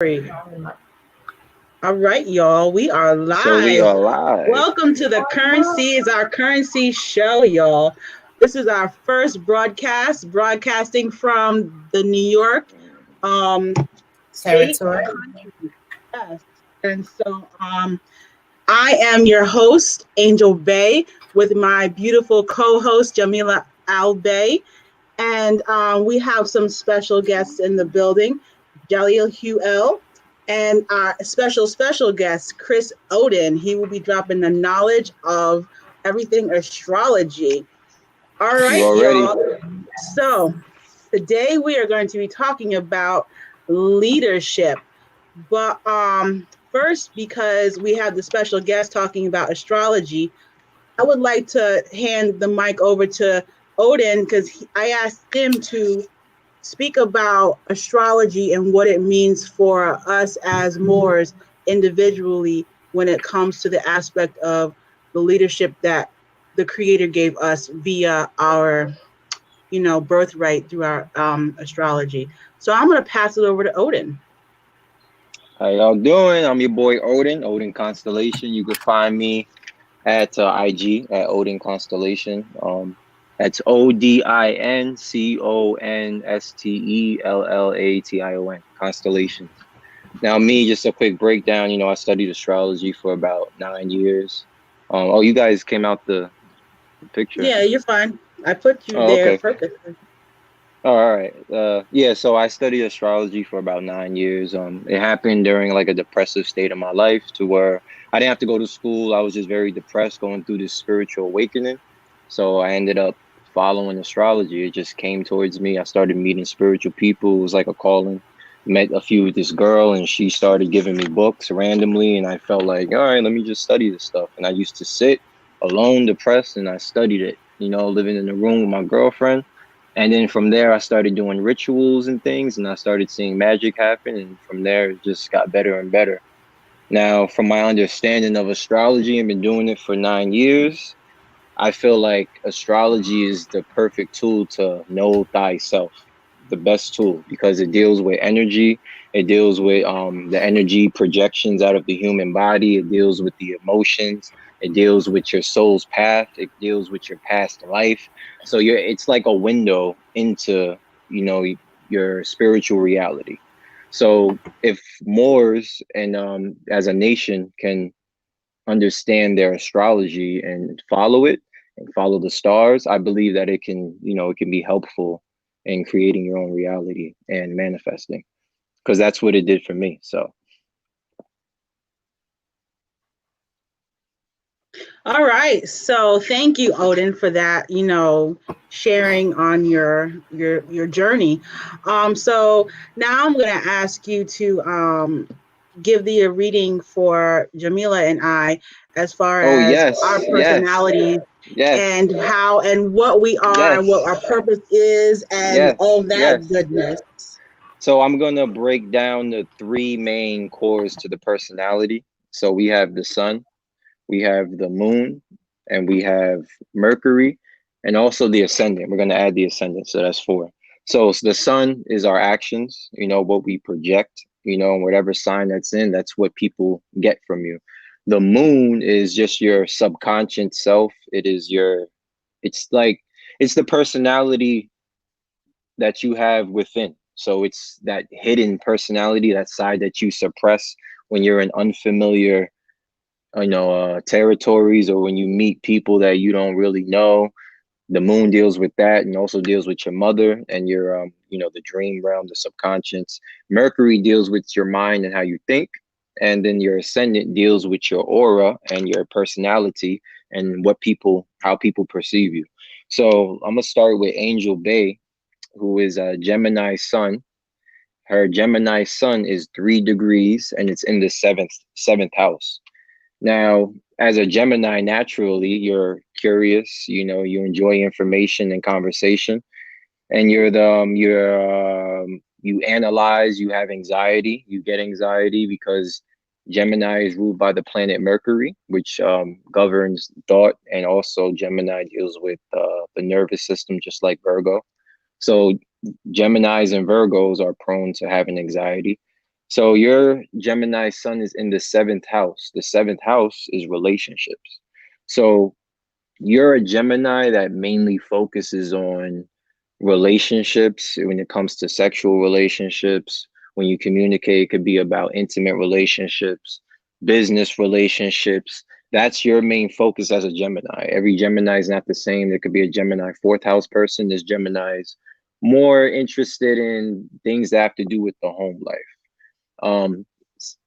Three. All right, y'all. We are So we live. are live. Welcome to the Currency is Our Currency show, y'all. This is our first broadcast, broadcasting from the New York state Territory. country. Yes. And so I am your host, Angel Bay, with my beautiful co-host, Jamila Albay. And we have some special guests in the building, Jaleel Huel, and our special guest, Chris Odin. He will be dropping the knowledge of everything astrology. All You right, already? y'all. So today we are going to be talking about leadership. But first, because we have the special guest talking about astrology, I would like to hand the mic over to Odin because I asked him to speak about astrology and what it means for us as Moors individually when it comes to the aspect of the leadership that the Creator gave us via our, birthright through our astrology. So I'm going to pass it over to Odin. How y'all doing? I'm your boy Odin, Odin Constellation. You can find me at IG at Odin Constellation. That's ODINCONSTELLATION Constellations. Now, me, just a quick breakdown. I studied astrology for about 9 years. Oh, you guys came out the picture. Yeah, you're fine. I put you Oh, there okay. purposely. Oh, all right. Yeah, so I studied astrology for about 9 years. It happened during like a depressive state of my life to where I didn't have to go to school. I was just very depressed going through this spiritual awakening. So I ended up following astrology. It just came towards me. I started meeting spiritual people. It was like a calling. Met a few with this girl and she started giving me books randomly and I felt like, all right, let me just study this stuff. And I used to sit alone, depressed, and I studied it, living in the room with my girlfriend, and then from there, I started doing rituals and things, and I started seeing magic happen. And from there, it just got better and better. Now, from my understanding of astrology, I've been doing it for 9 years. I feel like astrology is the perfect tool to know thyself, the best tool, because it deals with energy. It deals with the energy projections out of the human body. It deals with the emotions. It deals with your soul's path. It deals with your past life. So it's like a window into, you know, your spiritual reality. So if Moors and as a nation can understand their astrology and follow the stars, I believe that it can be helpful in creating your own reality and manifesting, because that's what it did for me. So All right. So thank you, Odin, for that, sharing on your journey. So now I'm gonna ask you to give the reading for Jamila and I as far oh as yes, our yes, personalities yes, and how and what we are and what yes, our purpose is and yes, all that yes. goodness. So I'm gonna break down the three main cores to the personality. So we have the sun, we have the moon, and we have Mercury, and also the ascendant. We're going to add the ascendant, so that's four. So the sun is our actions, what we project, and whatever sign that's in, that's what people get from you. The moon is just your subconscious self. It's like, it's the personality that you have within. So it's that hidden personality, that side that you suppress when you're in unfamiliar territories, or when you meet people that you don't really know. The moon deals with that and also deals with your mother and your the dream realm, the subconscious. Mercury deals with your mind and how you think, and then your ascendant deals with your aura and your personality and how people perceive you. So I'm gonna start with Angel Bay, who is a Gemini sun. Her Gemini sun is 3 degrees and it's in the seventh house. Now, as a Gemini, naturally, you're curious, you enjoy information and conversation, and you analyze, you have anxiety, you get anxiety because Gemini is ruled by the planet Mercury, which governs thought, and also Gemini deals with the nervous system, just like Virgo. So Geminis and Virgos are prone to having anxiety. So your Gemini sun is in the seventh house. The seventh house is relationships. So you're a Gemini that mainly focuses on relationships when it comes to sexual relationships. When you communicate, it could be about intimate relationships, business relationships. That's your main focus as a Gemini. Every Gemini is not the same. There could be a Gemini fourth house person. There's Geminis more interested in things that have to do with the home life. Um,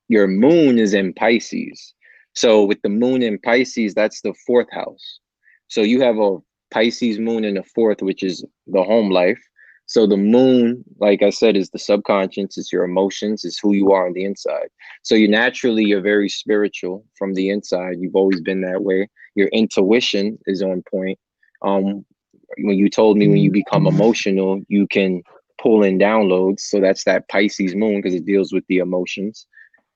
your moon is in Pisces. So with the moon in Pisces, that's the fourth house. So you have a Pisces moon in the fourth, which is the home life. So the moon, like I said, is the subconscious, it's your emotions, it's who you are on the inside. So you're very spiritual from the inside. You've always been that way. Your intuition is on point. Um, when you told me when you become emotional, you can pull in downloads. So that's that Pisces moon because it deals with the emotions.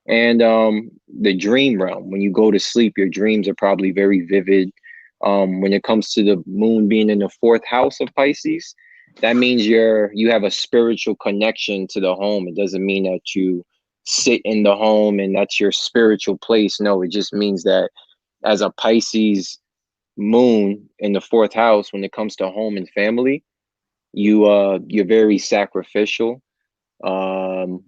And the dream realm, when you go to sleep, your dreams are probably very vivid. When it comes to the moon being in the fourth house of Pisces, that means you have a spiritual connection to the home. It doesn't mean that you sit in the home and that's your spiritual place. No, it just means that as a Pisces moon in the fourth house, when it comes to home and family, you're very sacrificial. Um,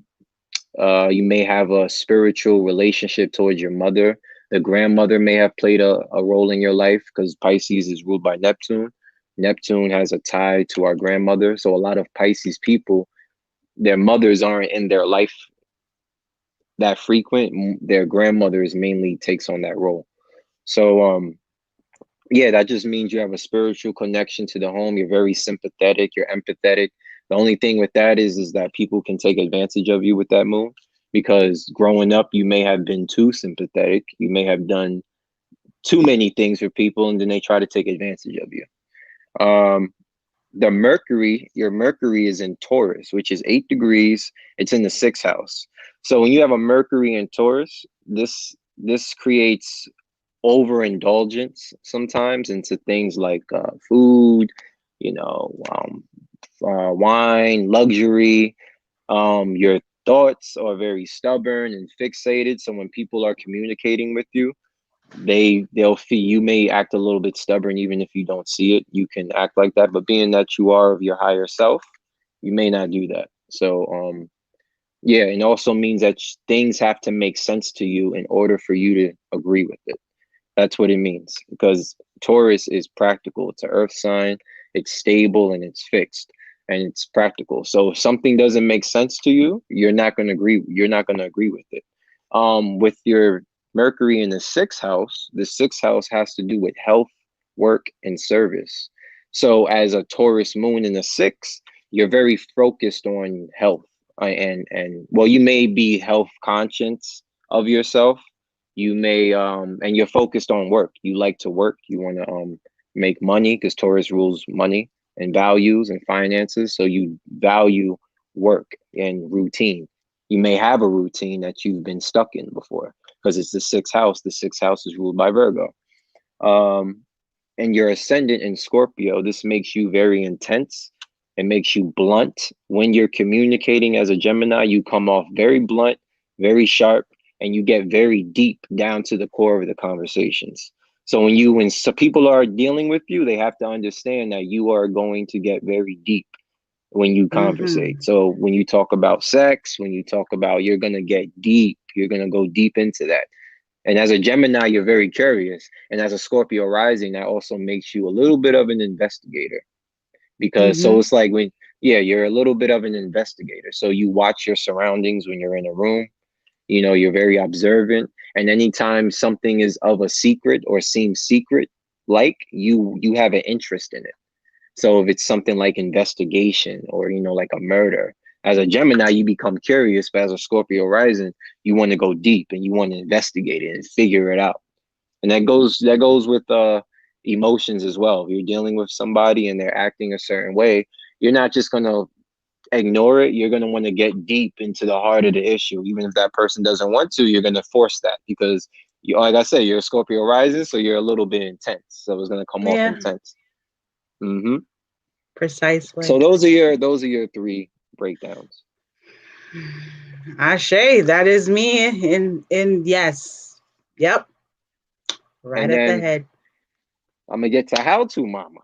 you may have a spiritual relationship towards your mother. The grandmother may have played a role in your life because Pisces is ruled by Neptune. Neptune has a tie to our grandmother. So a lot of Pisces people, their mothers aren't in their life that frequent. Their grandmothers mainly takes on that role. So yeah, that just means you have a spiritual connection to the home. You're very sympathetic, you're empathetic. The only thing with that is that people can take advantage of you with that moon because growing up you may have been too sympathetic. You may have done too many things for people and then they try to take advantage of you. Um your Mercury is in Taurus, which is 8 degrees. It's in the sixth house. So when you have a Mercury in Taurus, this creates overindulgence sometimes into things like food, you know, wine, luxury. Your thoughts are very stubborn and fixated. So when people are communicating with you, they'll feel you may act a little bit stubborn even if you don't see it. You can act like that, but being that you are of your higher self, you may not do that. So yeah, and also means that things have to make sense to you in order for you to agree with it. That's what it means because Taurus is practical. It's an earth sign. It's stable and it's fixed and it's practical. So if something doesn't make sense to you, you're not going to agree. You're not going to agree with it. With your Mercury in the sixth house has to do with health, work, and service. So as a Taurus moon in the sixth, you're very focused on health and well, you may be health conscious of yourself. You may and you're focused on work. You like to work. You want to make money because Taurus rules money and values and finances. So you value work and routine. You may have a routine that you've been stuck in before because it's the sixth house. The sixth house is ruled by Virgo. Um, and your ascendant in Scorpio, this makes you very intense. It makes you blunt. When you're communicating as a Gemini, you come off very blunt, very sharp, and you get very deep down to the core of the conversations. So when some people are dealing with you, they have to understand that you are going to get very deep when you conversate. So when you talk about sex, when you talk about, you're going to get deep, you're going to go deep into that. And as a Gemini, you're very curious. And as a Scorpio rising, that also makes you a little bit of an investigator. Because so it's like yeah, you're a little bit of an investigator. So you watch your surroundings when you're in a room, you know, you're very observant. And anytime something is of a secret or seems secret, like you have an interest in it. So if it's something like investigation or, you know, like a murder, as a Gemini, you become curious, but as a Scorpio rising, you want to go deep and you want to investigate it and figure it out. And that goes with emotions as well. If you're dealing with somebody and they're acting a certain way, you're not just gonna ignore it. You're gonna want to get deep into the heart of the issue. Even if that person doesn't want to, you're gonna force that because you, like I said, you're a Scorpio rising, so you're a little bit intense. So it's gonna come off Yeah, intense. Hmm. precisely. So those are your three breakdowns. Ashe, that is me in yes. Yep. Right And at the then head. I'm gonna get to how to mama.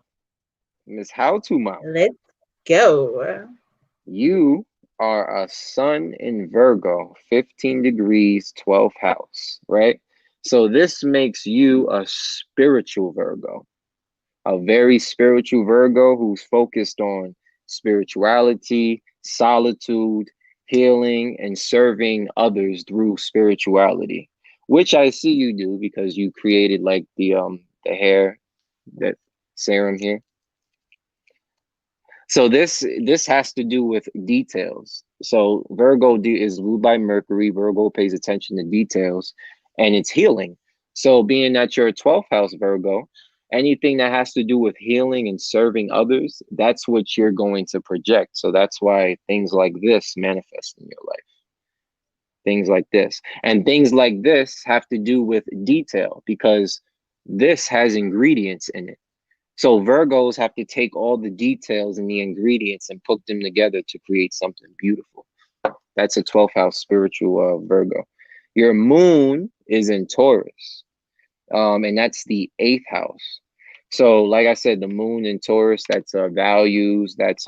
Miss How to Mama. Let's go. You are a sun in Virgo, 15 degrees, 12th house, right? So this makes you a spiritual Virgo, a very spiritual Virgo who's focused on spirituality, solitude, healing, and serving others through spirituality, which I see you do because you created like the hair, that serum here. So this has to do with details. So is ruled by Mercury. Virgo pays attention to details, and it's healing. So being that you're a 12th house Virgo, anything that has to do with healing and serving others, that's what you're going to project. So that's why things like this manifest in your life. Things like this. And things like this have to do with detail because this has ingredients in it. So Virgos have to take all the details and the ingredients and put them together to create something beautiful. That's a 12th house spiritual Virgo. Your moon is in Taurus, and that's the 8th house. So, like I said, the moon in Taurus, that's values. That's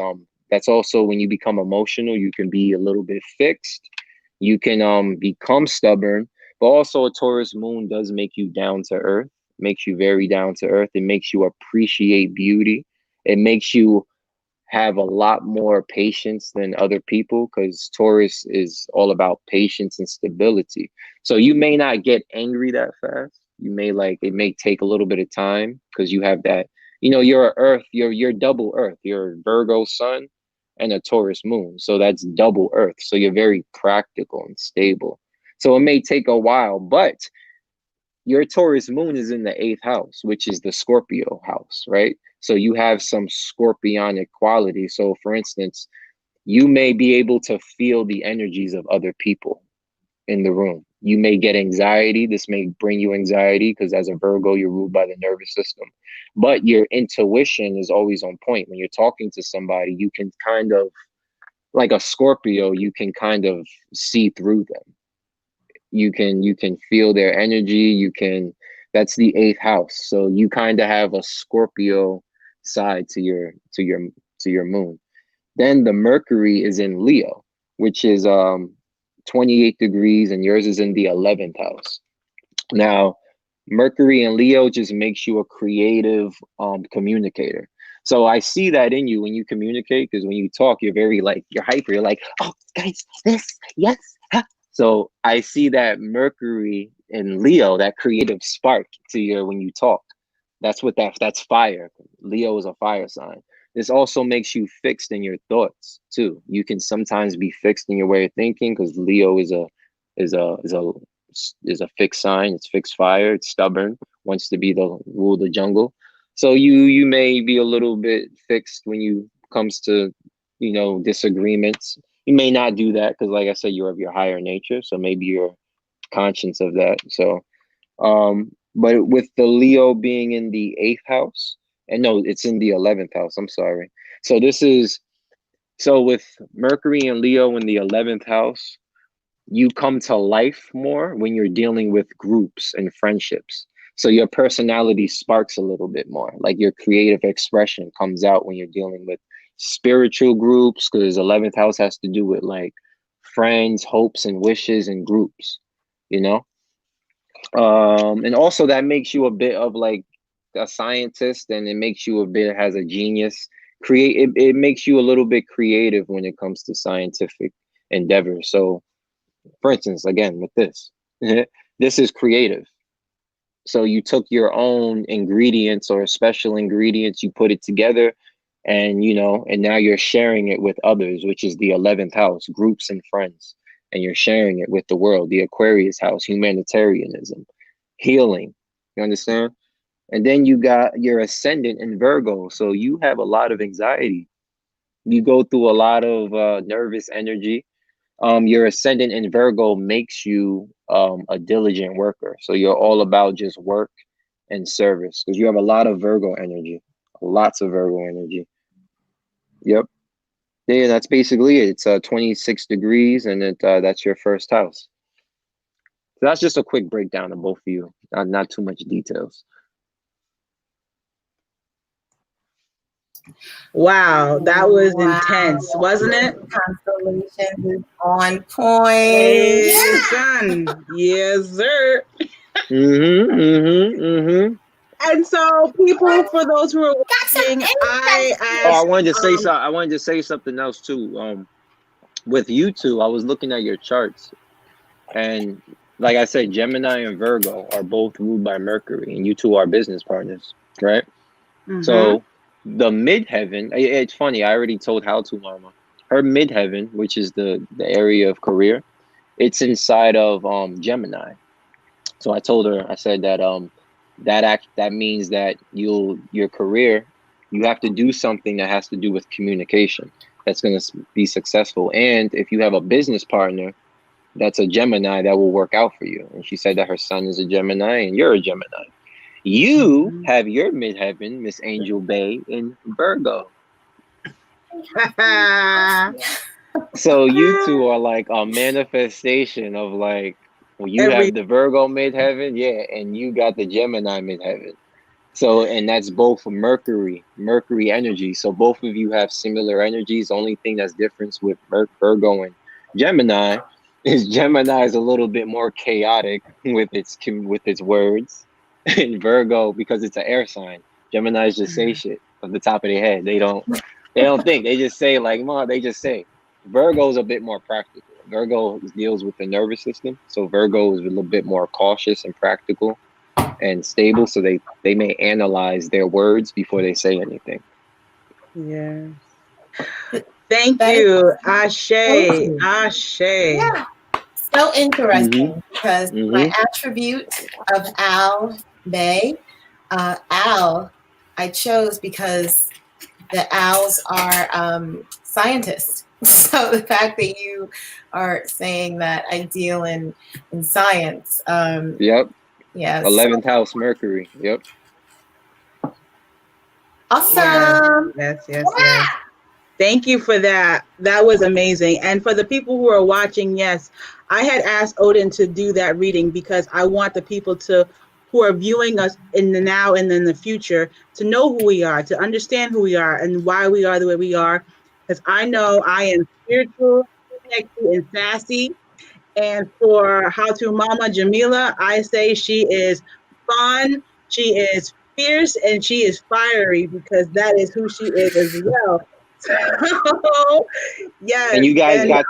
also when you become emotional, you can be a little bit fixed. You can become stubborn, but also a Taurus moon does make you down to earth, makes you very down to earth. It makes you appreciate beauty. It makes you have a lot more patience than other people because Taurus is all about patience and stability. So you may not get angry that fast. You may like it may take a little bit of time because you have that, you're a earth, you're double earth. You're a Virgo sun and a Taurus moon. So that's double earth. So you're very practical and stable. So it may take a while, but your Taurus moon is in the 8th house, which is the Scorpio house, right? So you have some scorpionic quality. So, for instance, you may be able to feel the energies of other people in the room. You may get anxiety. This may bring you anxiety because as a Virgo, you're ruled by the nervous system. But your intuition is always on point. When you're talking to somebody, you can kind of, like a Scorpio, you can kind of see through them. You can feel their energy. That's the 8th house. So you kind of have a Scorpio side to your moon. Then the Mercury is in Leo, which is 28 degrees, and yours is in the 11th house. Now, Mercury and Leo just makes you a creative communicator. So I see that in you when you communicate, because when you talk, you're very like you're hyper. You're like, oh, guys, this, yes. Huh. So I see that Mercury in Leo, that creative spark to your when you talk. That's fire. Leo is a fire sign. This also makes you fixed in your thoughts too. You can sometimes be fixed in your way of thinking because Leo is a fixed sign. It's fixed fire. It's stubborn. Wants to be the rule of the jungle. So you may be a little bit fixed when you comes to disagreements. You may not do that because, like I said, you're of your higher nature. So maybe you're conscious of that. So but with the Leo being in the 8th house, and no, it's in the 11th house. I'm sorry. So with Mercury and Leo in the 11th house, you come to life more when you're dealing with groups and friendships. So your personality sparks a little bit more. Like your creative expression comes out when you're dealing with spiritual groups, because 11th house has to do with like friends, hopes, and wishes and groups, you know? And also that makes you a bit of like a scientist, and it makes you a bit has a genius. It makes you a little bit creative when it comes to scientific endeavors. So for instance, again, with this, this is creative. So you took your own ingredients or special ingredients, you put it together, and now you're sharing it with others, which is the 11th house, groups and friends. And you're sharing it with the world, the Aquarius house, humanitarianism, healing. You understand? And then you got your ascendant in Virgo. So you have a lot of anxiety. You go through a lot of nervous energy. Your ascendant in Virgo makes you a diligent worker. So you're all about just work and service because you have a lot of Virgo energy, lots of Virgo energy. Yep. Yeah, that's basically it. It's 26 degrees, and that's your first house. So that's just a quick breakdown of both of you. Not too much details. Wow, that was intense, wasn't it? Constellations is on point. Hey, son. Yes, sir. And so, people, for those who are watching, I Oh, asked. I wanted to say I wanted to say something else too. With you two, I was looking at your charts, and like I said, Gemini and Virgo are both ruled by Mercury, and you two are business partners, right? So the midheaven, it's funny. I already told How to Mama. Her midheaven, which is the area of career, it's inside of Gemini. So I told her, I said that that means that your career, you have to do something that has to do with communication that's going to be successful. And if you have a business partner that's a Gemini, that will work out for you. And she said that her son is a Gemini and you're a Gemini. You have your midheaven, Miss Angel Bay, in Virgo. So you two are like a manifestation of like, well, you have the Virgo midheaven, yeah, and you got the Gemini midheaven. So, and that's both Mercury energy. So both of you have similar energies. The only thing that's different with Virgo and Gemini is Gemini is a little bit more chaotic with its words. And Virgo, because it's an air sign, Geminis just say shit off the top of their head. They don't think. They just say like, "Mom," they just say. Virgo is a bit more practical. Virgo deals with the nervous system, so Virgo is a little bit more cautious and practical and stable. So they may analyze their words before they say anything. Yeah. Thank you, Ashe. Ashe. Yeah. So interesting because my attribute of Al Bay, Al, I chose because the owls are scientists. So the fact that you are saying that I deal in science. Yep. Yeah. 11th house Mercury. Yep. Awesome. Yes. Thank you for that. That was amazing. And for the people who are watching, yes, I had asked Odin to do that reading because I want the people who are viewing us in the now and in the future to know who we are, to understand who we are and why we are the way we are. Because I know I am spiritual, sexy, and sassy. And for How to Mama Jamila, I say she is fun, she is fierce, and she is fiery because that is who she is as well. So, yes. And you guys got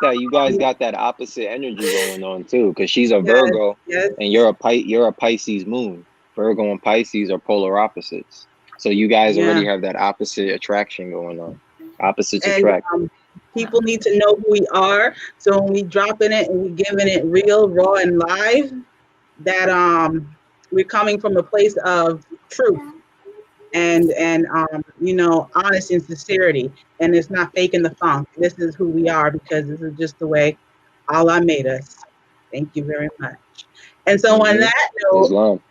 that opposite energy going on too, because she's a Virgo and you're a Pisces moon. Virgo and Pisces are polar opposites. So you guys already have that opposite attraction going on. Opposites attract. People need to know who we are. So when we dropping it and we giving it real, raw, and live, that we're coming from a place of truth and honesty and sincerity. And it's not faking the funk. This is who we are because this is just the way Allah made us. Thank you very much. And so on that note,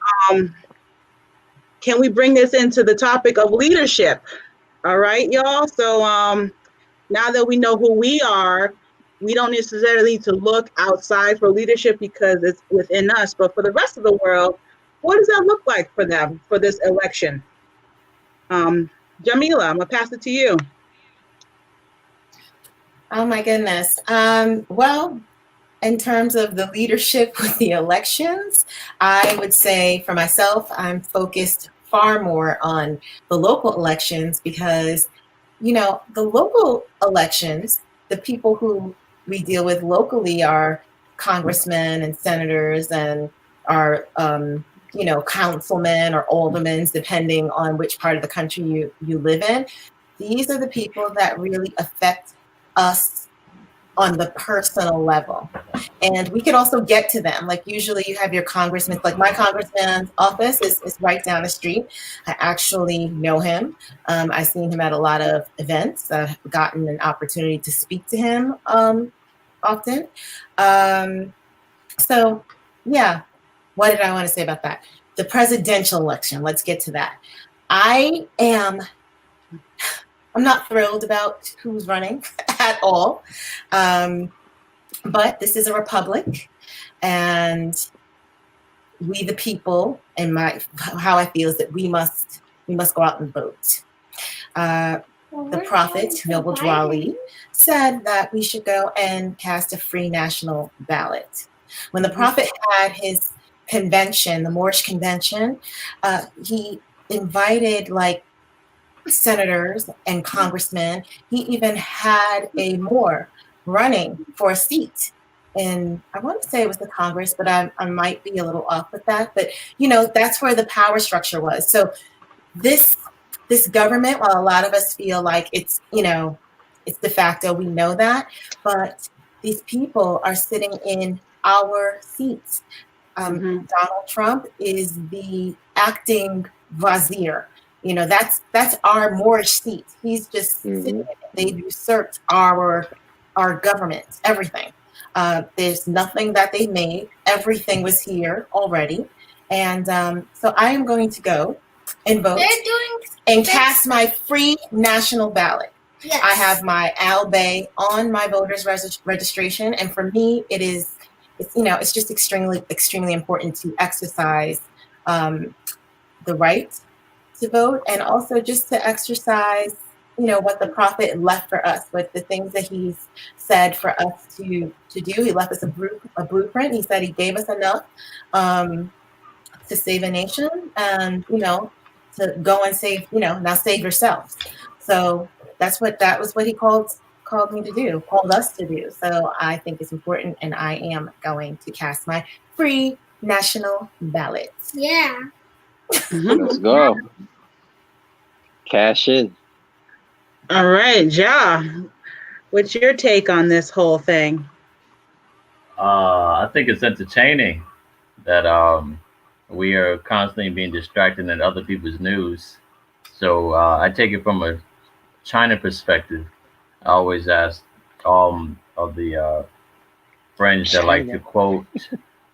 can we bring this into the topic of leadership? All right, y'all. So now that we know who we are, we don't necessarily need to look outside for leadership because it's within us. But for the rest of the world, what does that look like for them for this election? Jamila, I'm gonna pass it to you. Oh my goodness. Well, in terms of the leadership with the elections, I would say for myself, I'm focused far more on the local elections because, the local elections, the people who we deal with locally are congressmen and senators and are, councilmen or aldermen, depending on which part of the country you live in. These are the people that really affect us on the personal level. And we could also get to them. Like usually you have your congressman, like my congressman's office is right down the street. I actually know him. I've seen him at a lot of events. I've gotten an opportunity to speak to him often. So yeah, what did I want to say about that? The presidential election, let's get to that. I'm not thrilled about who's running at all. But this is a republic, and we the people, and how I feel is that we must go out and vote. The prophet, Noble Drew Ali, said that we should go and cast a free national ballot. When the prophet had his convention, the Moorish convention, he invited like senators and congressmen. He even had a Moor running for a seat. And I want to say it was the Congress, but I might be a little off with that. But, you know, that's where the power structure was. So this government, while a lot of us feel like it's, you know, it's de facto, we know that, but these people are sitting in our seats. Donald Trump is the acting vizier. You know, that's our Moorish seat. He's just sitting in it. They've usurped our government, everything. There's nothing that they made. Everything was here already. And so I am going to go and vote and cast my free national ballot. Yes. I have my Al Bay on my voter's registration. And for me, it's just extremely important to exercise the right to vote, and also just to exercise, you know, what the prophet left for us, with the things that he's said for us to do. He left us a blueprint. He said he gave us enough to save a nation, and, you know, to go and save, you know, now save yourselves. So that was what he called us to do. So I think it's important, and I am going to cast my free national ballot. Yeah. Let's go. Cash in. All right, Ja, what's your take on this whole thing? I think it's entertaining that we are constantly being distracted in other people's news. So I take it from a China perspective. I always ask of the friends that like to quote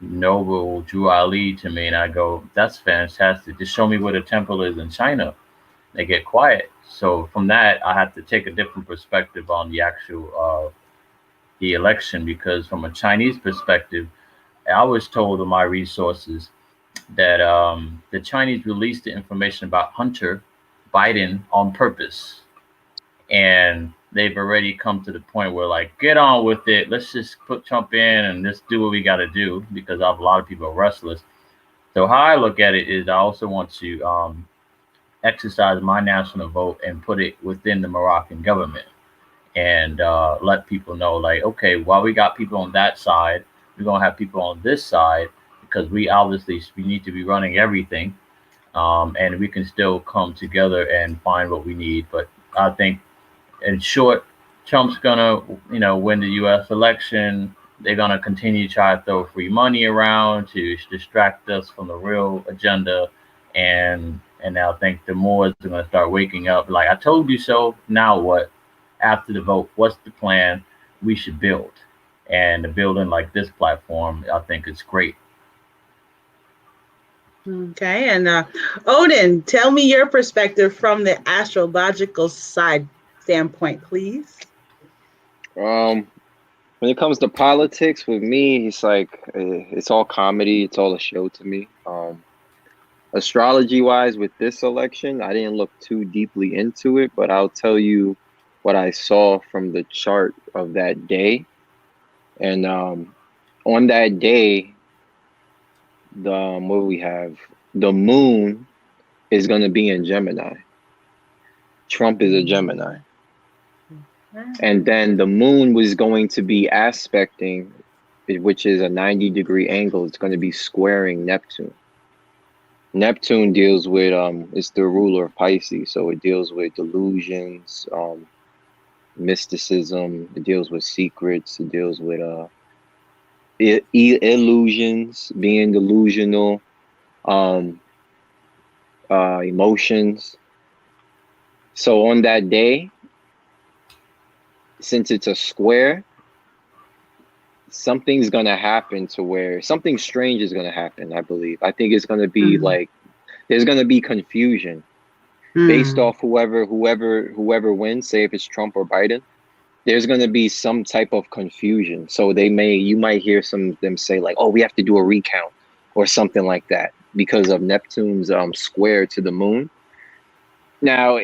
Noble Drew Ali to me, and I go, that's fantastic. Just show me where the temple is in China. They get quiet. So from that, I have to take a different perspective on the actual the election, because from a Chinese perspective, I was told of my resources that the Chinese released the information about Hunter Biden on purpose, and they've already come to the point where, like, get on with it. Let's just put Trump in and just do what we got to do, because a lot of people are restless. So how I look at it is, I also want to exercise my national vote and put it within the Moroccan government, and let people know, like, okay, while we got people on that side, we're going to have people on this side, because we need to be running everything, and we can still come together and find what we need. But I think, in short, Trump's gonna, you know, win the U.S. election. They're gonna continue to try to throw free money around to distract us from the real agenda, and I think the Moors are gonna start waking up. Like, I told you so. Now what? After the vote, what's the plan? We should build, and the building like this platform, I think it's great. Okay, and Odin, tell me your perspective from the astrological standpoint, please. When it comes to politics, with me, it's like it's all comedy. It's all a show to me. Astrology wise, with this election, I didn't look too deeply into it, but I'll tell you what I saw from the chart of that day. And on that day, what do we have? The moon is going to be in Gemini. Trump is a Gemini. And then the moon was going to be aspecting, which is a 90-degree angle. It's going to be squaring Neptune. Neptune deals with, it's the ruler of Pisces. So it deals with delusions, mysticism. It deals with secrets. It deals with illusions, being delusional, emotions. So on that day, since it's a square, something's gonna happen to where something strange is gonna happen, I believe. I think it's gonna be like, there's gonna be confusion based off whoever wins, say if it's Trump or Biden. there's going to be some type of confusion. So you might hear some of them say like, oh, we have to do a recount or something like that because of Neptune's square to the moon. Now,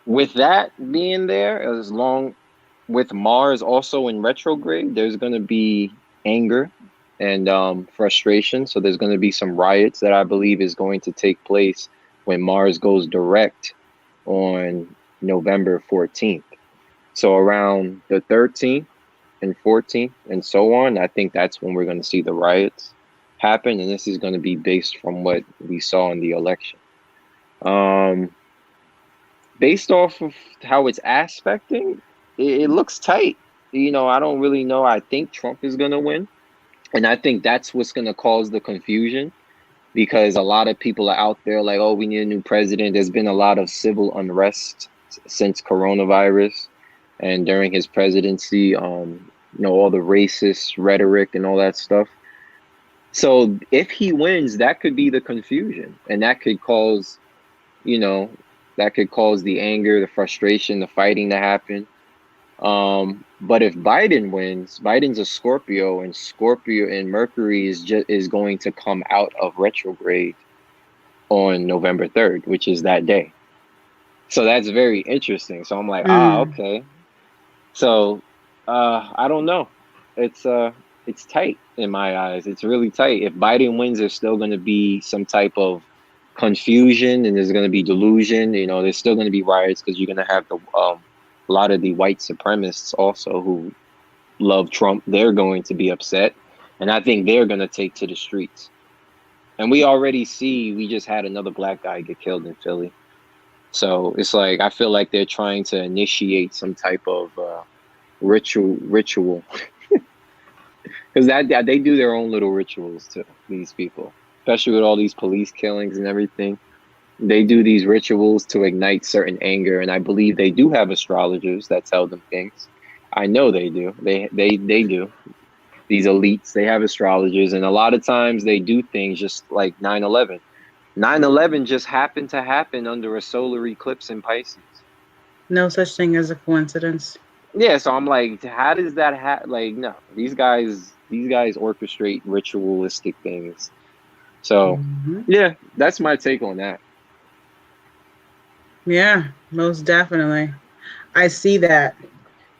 with that being there, with Mars also in retrograde, there's going to be anger and frustration. So there's going to be some riots that I believe is going to take place when Mars goes direct on November 14th. So around the 13th and 14th and so on, I think that's when we're going to see the riots happen. And this is going to be based from what we saw in the election. Based off of how it's aspecting, it looks tight. You know, I don't really know. I think Trump is going to win. And I think that's what's going to cause the confusion, because a lot of people are out there like, oh, we need a new president. There's been a lot of civil unrest since coronavirus and during his presidency, you know, all the racist rhetoric and all that stuff. So if he wins, that could be the confusion, and that could cause, you know, that could cause the anger, the frustration, the fighting to happen. But if Biden wins, Biden's a Scorpio, and Mercury is going to come out of retrograde on November 3rd, which is that day. So that's very interesting. So I'm like, okay. So I don't know. It's tight in my eyes. It's really tight. If Biden wins, there's still going to be some type of confusion, and there's going to be delusion. You know, there's still going to be riots because you're going to have a lot of the white supremacists also who love Trump. They're going to be upset, and I think they're going to take to the streets. And we just had another black guy get killed in Philly. So it's like, I feel like they're trying to initiate some type of ritual because they do their own little rituals to these people, especially with all these police killings and everything. They do these rituals to ignite certain anger, and I believe they do have astrologers that tell them things. I know they do. They do. These elites, they have astrologers, and a lot of times they do things just like 9/11. 9/11 just happened to happen under a solar eclipse in Pisces. No such thing as a coincidence. Yeah, so I'm like, how does that happen? Like, no, these guys orchestrate ritualistic things. So, yeah, that's my take on that. Yeah, most definitely. I see that.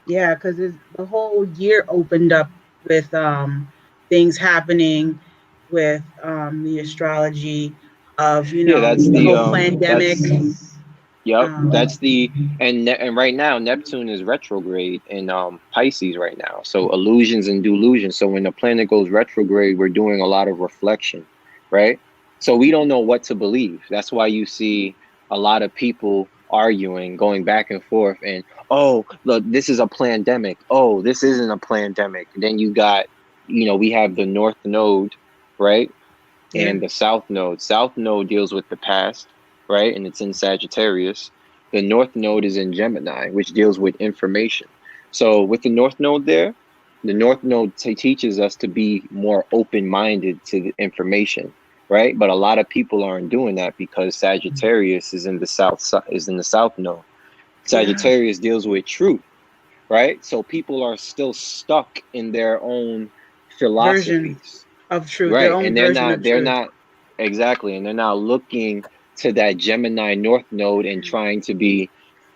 Yeah, because the whole year opened up with things happening with the astrology of, you know, that's the whole pandemic. And right now Neptune is retrograde in Pisces right now. So illusions and delusions. So when the planet goes retrograde, we're doing a lot of reflection, right? So we don't know what to believe. That's why you see a lot of people arguing, going back and forth, and oh, look, this is a pandemic. Oh, this isn't a pandemic. Then you got, you know, we have the North Node, right? Yeah. And the South Node. South Node deals with the past, right? And it's in Sagittarius. The North Node is in Gemini, which deals with information. So with the North Node there, the North Node teaches us to be more open-minded to the information, right? But a lot of people aren't doing that because Sagittarius is in the South Node. Sagittarius deals with truth, right? So people are still stuck in their own philosophies of truth, right? And they're not exactly, and they're not looking to that Gemini North Node and trying to be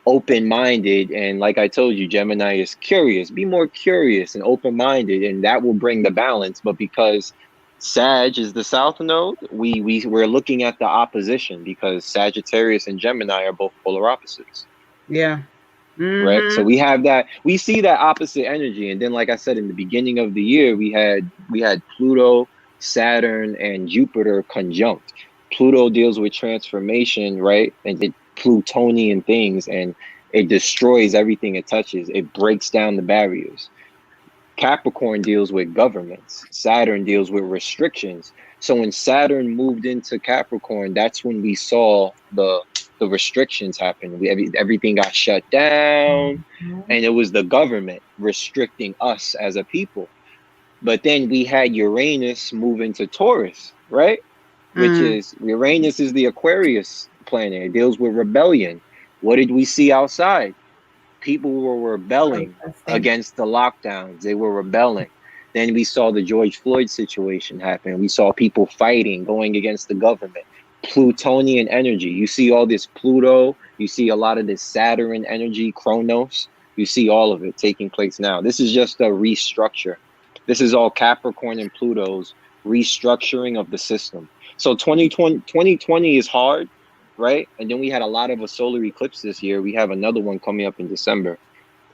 open-minded. And like I told you, Gemini is curious. Be more curious and open-minded, and that will bring the balance. But because Sag is the South Node, we're looking at the opposition, because Sagittarius and Gemini are both polar opposites. Yeah. Right. So we see that opposite energy. And then, like I said, in the beginning of the year, we had Pluto, Saturn, and Jupiter conjunct. Pluto deals with transformation, right? And it Plutonian things, and it destroys everything it touches. It breaks down the barriers. Capricorn deals with governments. Saturn deals with restrictions. So when Saturn moved into Capricorn, that's when we saw the restrictions happen. Everything got shut down, and it was the government restricting us as a people. But then we had Uranus move into Taurus, right? Which is, Uranus is the Aquarius planet. It deals with rebellion. What did we see outside? People were rebelling against the lockdowns. They were rebelling. Then we saw the George Floyd situation happen. We saw people fighting, going against the government. Plutonian energy. You see all this Pluto. You see a lot of this Saturn energy, Chronos. You see all of it taking place now. This is just a restructure. This is all Capricorn and Pluto's restructuring of the system. So 2020 is hard, right? And then we had a lot of a solar eclipse this year. We have another one coming up in December.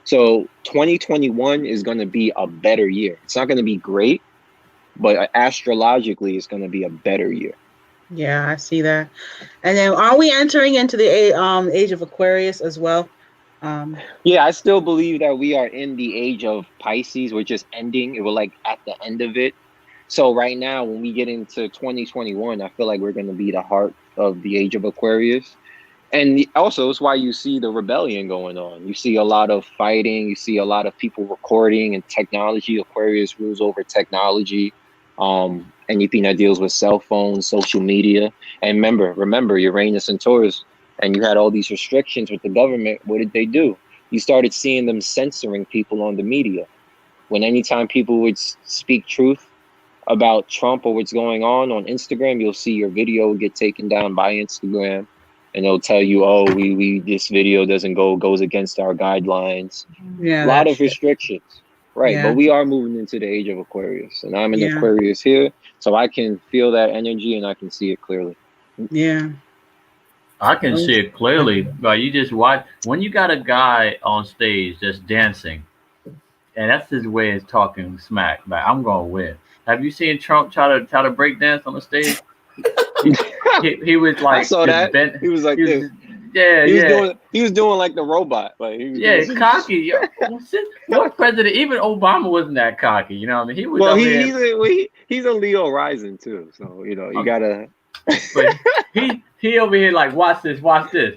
So 2021 is going to be a better year. It's not going to be great, but astrologically, it's going to be a better year. Yeah, I see that. And then are we entering into the age of Aquarius as well? Yeah, I still believe that we are in the age of Pisces. We're just ending. We're like at the end of it. So right now, when we get into 2021, I feel like we're going to be the heart of the age of Aquarius. And also, it's why you see the rebellion going on. You see a lot of fighting. You see a lot of people recording and technology. Aquarius rules over technology. Anything that deals with cell phones, social media. And remember, Uranus and Taurus, and you had all these restrictions with the government. What did they do? You started seeing them censoring people on the media. When anytime people would speak truth about Trump or what's going on Instagram, you'll see your video get taken down by Instagram. And they'll tell you, oh, we this video goes against our guidelines. Yeah, a lot of restrictions, right? Yeah. But we are moving into the age of Aquarius, and I'm in Aquarius here, so I can feel that energy and I can see it clearly. Yeah, I can see it clearly, but you just watch when you got a guy on stage just dancing, and that's his way of talking smack. But I'm gonna win. Have you seen Trump try to break dance on the stage? He was like, I saw that. He was like this. He was doing like the robot. Like cocky. What president? Even Obama wasn't that cocky. You know what I mean? He was. Well, he's a Leo rising too. So you gotta. But he over here like watch this,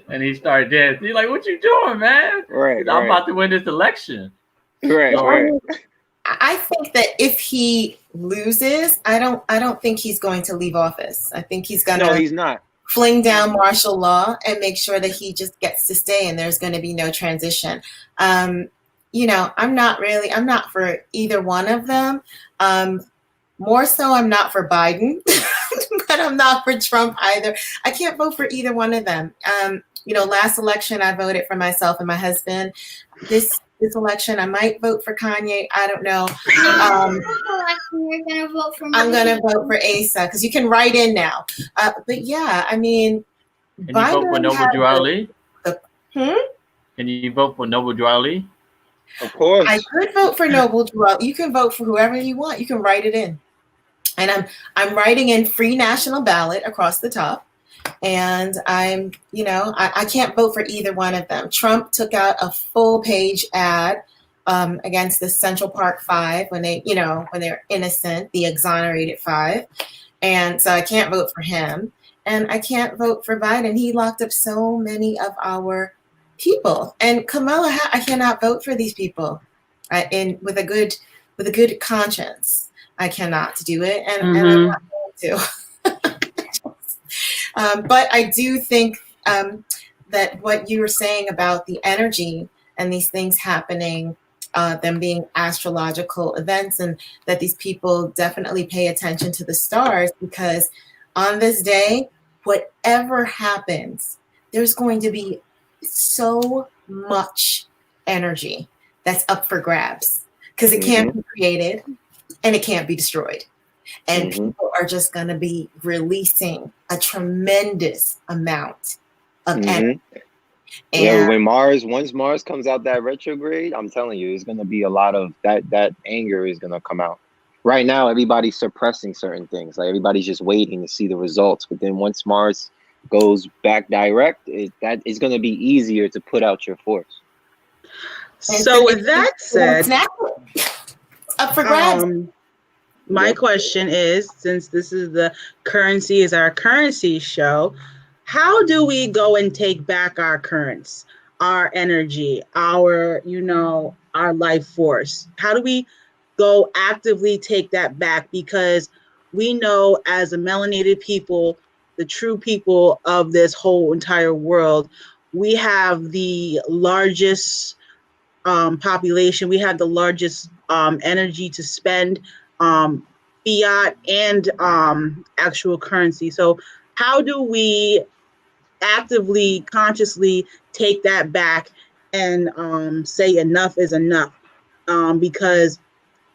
and he started dancing. He's like, "What you doing, man? Right. I'm about to win this election." Right. So, right. I think that if he loses, I don't think he's going to leave office. I think he's going to. No, he's not. Fling down martial law and make sure that he just gets to stay and there's going to be no transition. I'm not for either one of them. More so, I'm not for Biden, but I'm not for Trump either. I can't vote for either one of them. Last election, I voted for myself and my husband. This election, I might vote for Kanye. I don't know. You're gonna vote for me. I'm gonna vote for Asa because you can write in now. But yeah, I mean, can you vote for Noble Drew Ali? Can you vote for Noble Drew Ali? Of course. I could vote for Noble Drew Ali. You can vote for whoever you want. You can write it in, and I'm writing in free national ballot across the top. And I can't vote for either one of them. Trump took out a full page ad against the Central Park Five when they're innocent, the exonerated five. And so I can't vote for him. And I can't vote for Biden. He locked up so many of our people. And Kamala, I cannot vote for these people with a good conscience. I cannot do it. And I'm not going to. But I do think that what you were saying about the energy and these things happening, them being astrological events, and that these people definitely pay attention to the stars, because on this day, whatever happens, there's going to be so much energy that's up for grabs because it can't be created and it can't be destroyed. And people are just going to be releasing a tremendous amount of energy. And once Mars comes out that retrograde, I'm telling you, it's going to be a lot of that anger is going to come out. Right now, everybody's suppressing certain things. Like everybody's just waiting to see the results. But then once Mars goes back direct, that is going to be easier to put out your force. So with that said, up for grabs. My question is, since this is the currency is our currency show, how do we go and take back our currents, our energy, our life force? How do we go actively take that back? Because we know as a melanated people, the true people of this whole entire world, we have the largest population. We have the largest energy to spend, fiat and actual currency. So how do we actively, consciously take that back and say enough is enough? Because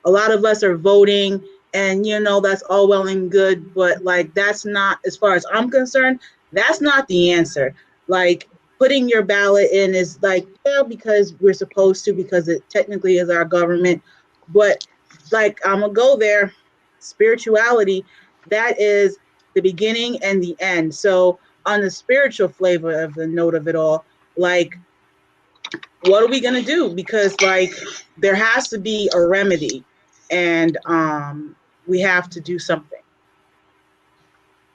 a lot of us are voting, and that's all well and good, but like that's not, as far as I'm concerned, that's not the answer. Like putting your ballot in is like, yeah, because we're supposed to, because it technically is our government, but like I'm gonna go there, spirituality, that is the beginning and the end. So on the spiritual flavor of the note of it all, like what are we going to do? Because like there has to be a remedy, and we have to do something.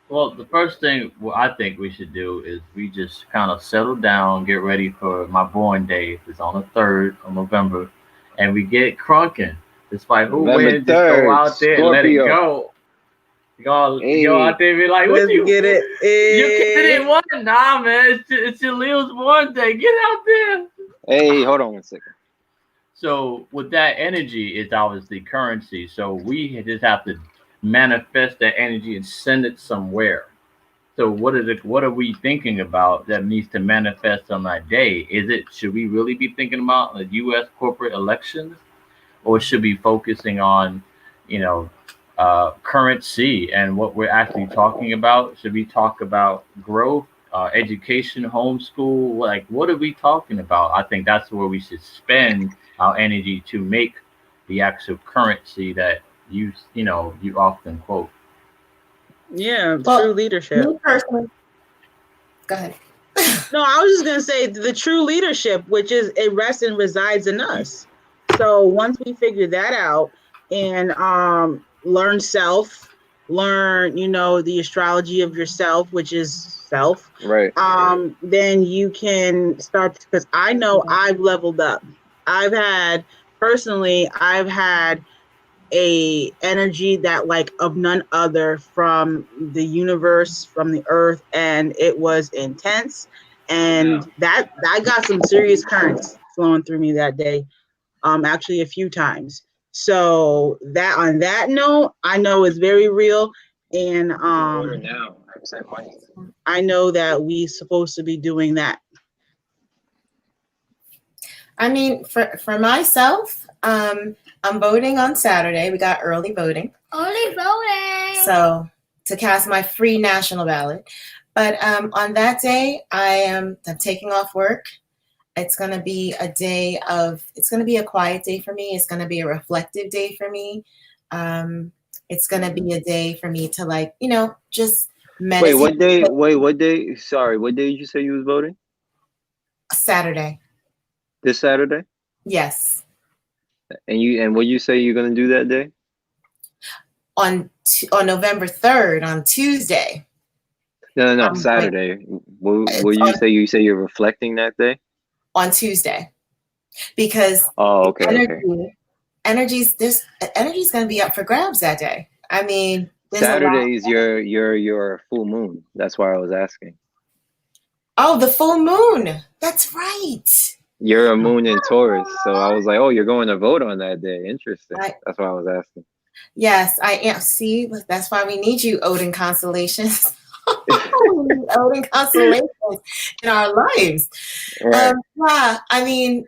Well, the first thing I think we should do is we just kind of settle down, get ready for my born day. It's on the 3rd of November, and we get crunking. Despite who November wins, just go 3rd, out there and let it Scorpio. go. Go Hey. out there and be like, Let's what you get it. You didn't want it. Nah, man. It's your Leo's born day. Get out there. Hey, hold on one second. So with that energy, it's obviously currency. So we just have to manifest that energy and send it somewhere. So what are we thinking about that needs to manifest on that day? Should we really be thinking about the U.S. corporate elections, or should we be focusing on, currency and what we're actually talking about? Should we talk about growth, education, homeschool? Like, what are we talking about? I think that's where we should spend our energy to make the actual currency that you often quote. Yeah, Well, true leadership. Me personally, go ahead. No, I was just going to say the true leadership, which is it rests and resides in us. So once we figure that out and learn self, learn, the astrology of yourself, which is self, Right. then you can start, because I know I've leveled up. I've had a energy that like of none other from the universe, from the earth, and it was intense. And that got some serious currents flowing through me that day, actually a few times. So that, on that note, I know it's very real, and I know that we supposed to be doing that. I mean, for myself, I'm voting on Saturday. We got early voting. Early voting. So to cast my free national ballot. But on that day, I'm taking off work. It's going to be it's going to be a quiet day for me. It's going to be a reflective day for me. It's going to be a day for me to just meditate. What day? Sorry, what day did you say you was voting? Saturday. This Saturday? Yes. And what you say you're going to do that day? On November 3rd, on Tuesday. No, Saturday. What you say? You say you're reflecting that day? On Tuesday, because energy's going to be up for grabs that day. I mean, Saturday is your full moon. That's why I was asking. Oh, the full moon. That's right. You're a moon in Taurus, so I was like, oh, you're going to vote on that day. Interesting. That's why I was asking. Yes, I am. See, that's why we need you, Odin constellations. Odin constellations in our lives. Right. I mean,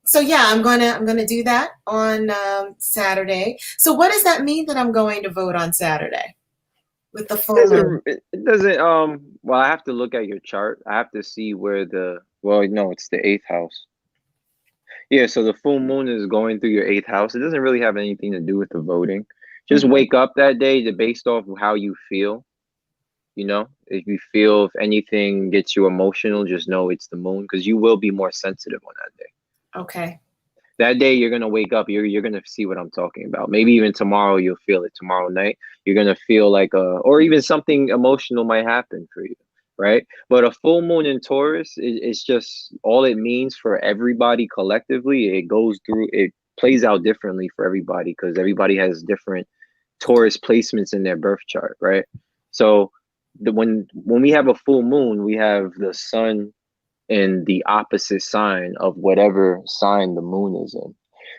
so yeah, I'm gonna do that on Saturday. So what does that mean that I'm going to vote on Saturday with the full moon? It doesn't. Well, I have to look at your chart. I have to see where it's the 8th house. Yeah, so the full moon is going through your 8th house. It doesn't really have anything to do with the voting. Just wake up that day based off of how you feel. If you feel if anything gets you emotional, just know it's the moon, because you will be more sensitive on that day. Okay. That day you're gonna wake up, you're gonna see what I'm talking about. Maybe even tomorrow you'll feel it. Tomorrow night you're gonna feel like or even something emotional might happen for you, right? But a full moon in Taurus, it's just all it means for everybody collectively. It plays out differently for everybody, because everybody has different Taurus placements in their birth chart, right? So when we have a full moon, we have the sun in the opposite sign of whatever sign the moon is in.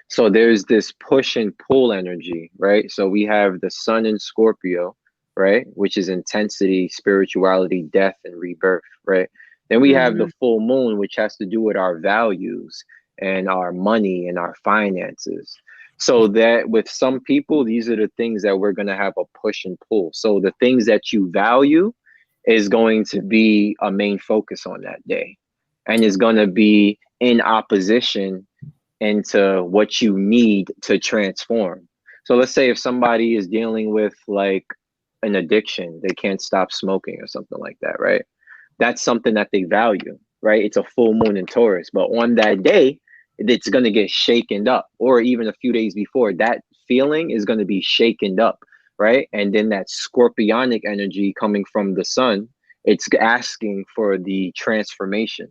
So there's this push and pull energy, right? So we have the sun in Scorpio, right? Which is intensity, spirituality, death, and rebirth, right? Then we have the full moon, which has to do with our values and our money and our finances. So that with some people, these are the things that we're going to have a push and pull. So the things that you value is going to be a main focus on that day, and is going to be in opposition into what you need to transform. So let's say if somebody is dealing with like an addiction, they can't stop smoking or something like that, right? That's something that they value, right? It's a full moon in Taurus, but on that day, it's going to get shaken up, or even a few days before, that feeling is going to be shaken up, right? And then that scorpionic energy coming from the sun, it's asking for the transformation.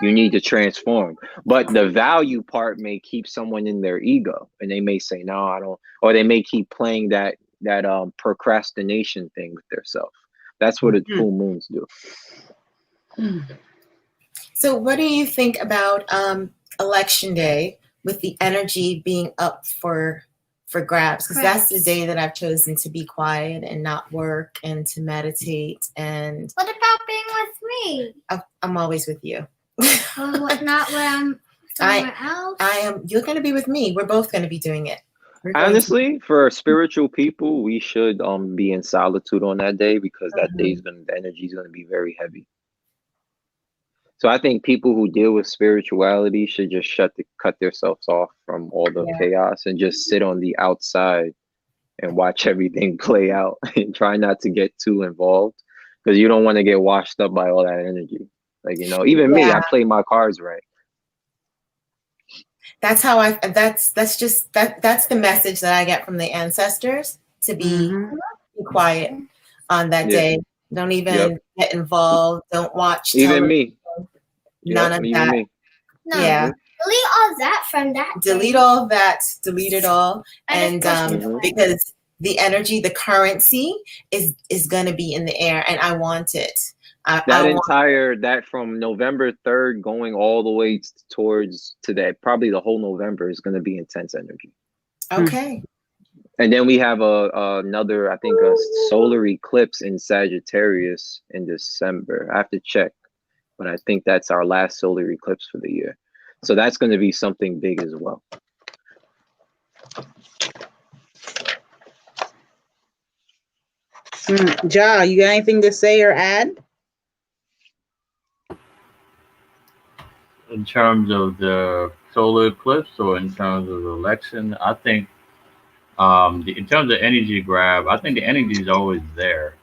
You need to transform, but the value part may keep someone in their ego, and they may say, no, I don't, or they may keep playing that procrastination thing with themselves. That's what full moons do. So what do you think about election day, with the energy being up for grabs? Because that's the day that I've chosen to be quiet and not work and to meditate. And What about being with me? I'm always with you. Not when I'm somewhere else? You're going to be with me. We're both going to be doing it. Honestly, for spiritual people, we should be in solitude on that day, because that day's the energy is going to be very heavy. So I think people who deal with spirituality should just cut themselves off from all the chaos and just sit on the outside and watch everything play out, and try not to get too involved, because you don't want to get washed up by all that energy. Like, you know, even me, I play my cards right. That's how that's the message that I get from the ancestors, to be quiet on that day. Don't even get involved. Don't watch even me. None of that. Me. No. Delete all that from that. Delete all that. Delete it all. And because the energy, the currency is going to be in the air, and I want it. That from November 3rd going all the way to that, probably the whole November, is going to be intense energy. Okay. And then we have another, I think, a solar eclipse in Sagittarius in December. I have to check, but I think that's our last solar eclipse for the year. So that's going to be something big as well. Ja, you got anything to say or add? In terms of the solar eclipse, or in terms of the election, I think in terms of energy grab, I think the energy is always there.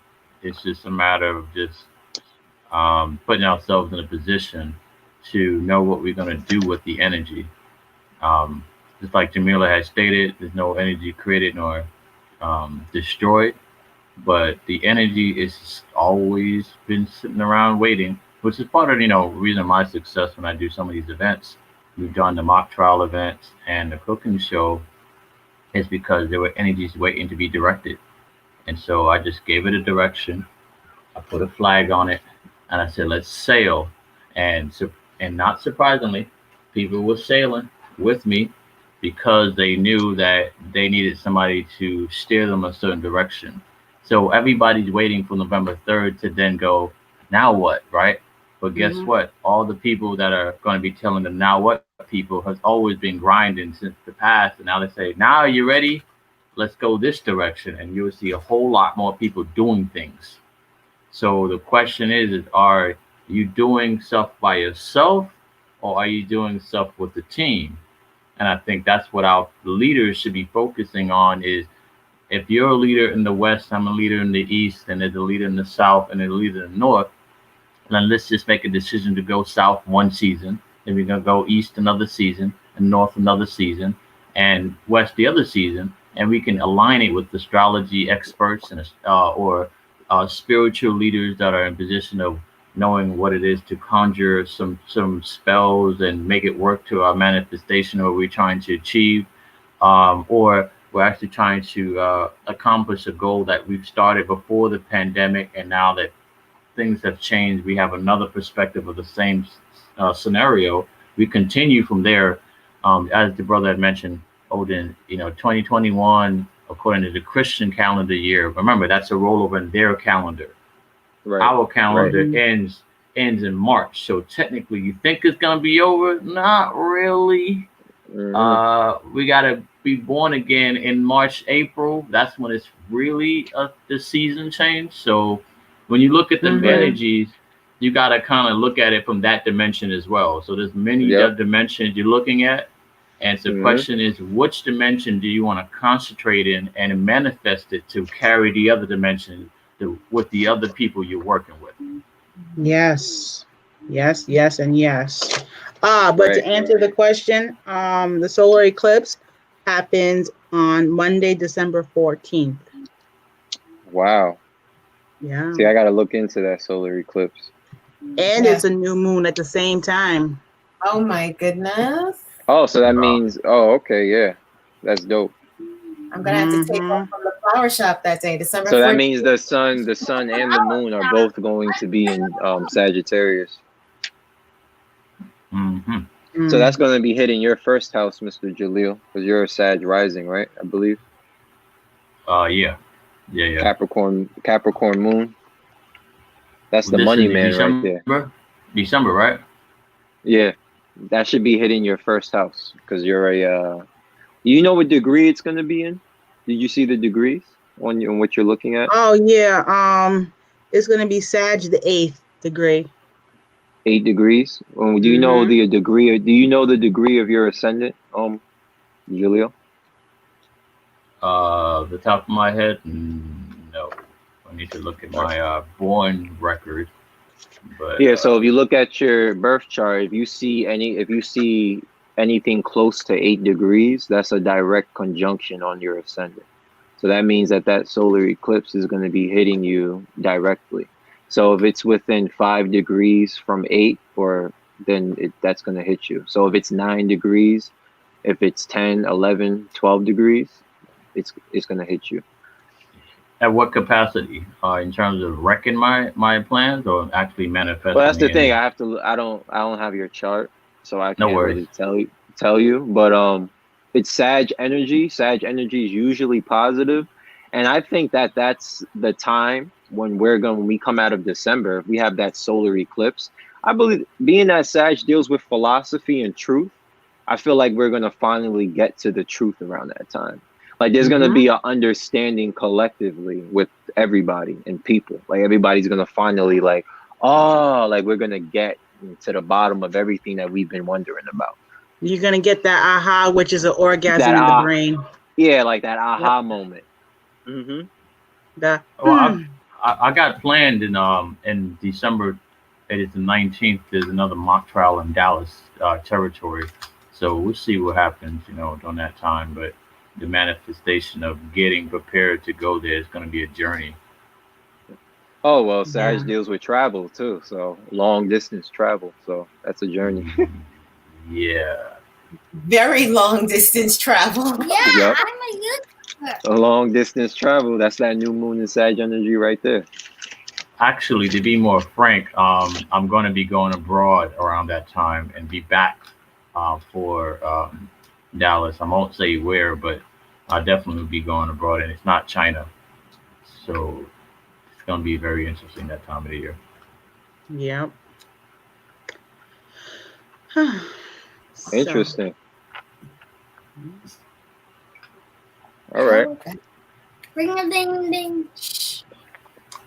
It's just a matter of just putting ourselves in a position to know what we're going to do with the energy. Just like Jamila has stated, there's no energy created nor destroyed, but the energy is always been sitting around waiting, which is part of, reason of my success when I do some of these events. We've done the mock trial events and the cooking show, is because there were energies waiting to be directed. And so I just gave it a direction. I put a flag on it, and I said, let's sail. And not surprisingly, people were sailing with me because they knew that they needed somebody to steer them a certain direction. So everybody's waiting for November 3rd to then go, now what, right? But guess what? All the people that are going to be telling them now what people has always been grinding since the past. And now they say, now are you ready? Let's go this direction. And you'll see a whole lot more people doing things. So the question is are you doing stuff by yourself, or are you doing stuff with the team? And I think that's what our leaders should be focusing on is, if you're a leader in the West, I'm a leader in the East, and there's a leader in the South, and there's a leader in the North, then let's just make a decision to go South one season, then we're going to go East another season, and North another season, and West the other season, and we can align it with astrology experts and or spiritual leaders that are in position of knowing what it is to conjure some spells and make it work to our manifestation or we're trying to achieve, or we're actually trying to accomplish a goal that we've started before the pandemic, and now that things have changed, we have another perspective of the scenario, we continue from there. As the brother had mentioned, Odin, 2021, according to the Christian calendar year. Remember, that's a rollover in their calendar. Right. Our calendar Right. ends in March. So technically, you think it's gonna be over? Not really. We gotta be born again in March, April. That's when it's really the season change. So when you look at the energies, you gotta kind of look at it from that dimension as well. So there's many dimensions you're looking at, and so the question is, which dimension do you want to concentrate in and manifest it to carry the other dimension with the other people you're working with? Yes, yes, yes, and yes. But to answer the question, the solar eclipse happens on Monday, December 14th. Wow. Yeah. See, I got to look into that solar eclipse. And it's a new moon at the same time. Oh my goodness. Oh, so that means, okay, yeah. That's dope. I'm gonna have to take off from the flower shop that day, December. So that means the sun and the moon are both going to be in Sagittarius. So that's going to be hitting your first house, Mr. Jaleel, because you're a Sag rising, right? I believe. Yeah. Capricorn moon. That's the money man December, right there. December, right? Yeah, that should be hitting your first house because you're a. You know what degree it's going to be in? Did you see the degrees on what you're looking at? Oh yeah. It's going to be Sag the 8th degree. 8 degrees. Do you know the degree? Do you know the degree of your ascendant, Jaleel? The top of my head, no. I need to look at my born record. But yeah, so if you look at your birth chart, if you see anything close to 8 degrees, that's a direct conjunction on your ascendant. So that means that solar eclipse is going to be hitting you directly. So if it's within 5 degrees from 8, then that's going to hit you. So if it's 9 degrees, if it's 10, 11, 12 degrees, it's going to hit you. At what capacity? In terms of wrecking my plans or actually manifesting? Well, that's the thing. I don't have your chart, so I can't really tell you. But it's Sag energy. Sag energy is usually positive, and I think that's the time when we come out of December, we have that solar eclipse. I believe, being that Sag deals with philosophy and truth, I feel like we're gonna finally get to the truth around that time. Like there's gonna be an understanding collectively with everybody and people. Like everybody's gonna finally we're gonna get to the bottom of everything that we've been wondering about. You're gonna get that aha, which is an orgasm in the brain. Yeah, like that aha moment. I got planned in December. It is the 19th. There's another mock trial in Dallas territory. So we'll see what happens, during that time. But the manifestation of getting prepared to go there is going to be a journey. Oh, well, Sag deals with travel too. So long distance travel. So that's a journey. Yeah. Very long distance travel. Yeah, Yep. I'm a YouTuber. A long distance travel. That's that new moon and Sag energy right there. Actually, to be more frank, I'm going to be going abroad around that time and be back for Dallas. I won't say where, but I definitely will be going abroad, and it's not China. So it's going to be very interesting that time of the year. Yep. Interesting. All right. Okay. Ring a ding ding.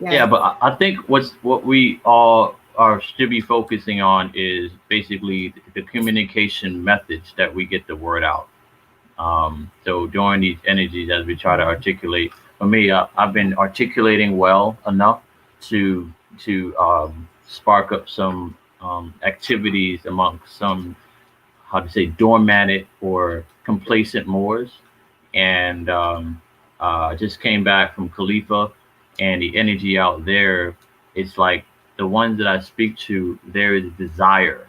Yeah, but I think what we all should be focusing on is basically the communication methods that we get the word out. So during these energies, as we try to articulate, for me, I've been articulating well enough to spark up some activities amongst some, dormant or complacent Moors. And just came back from Khalifa, and the energy out there, it's like the ones that I speak to, there is desire.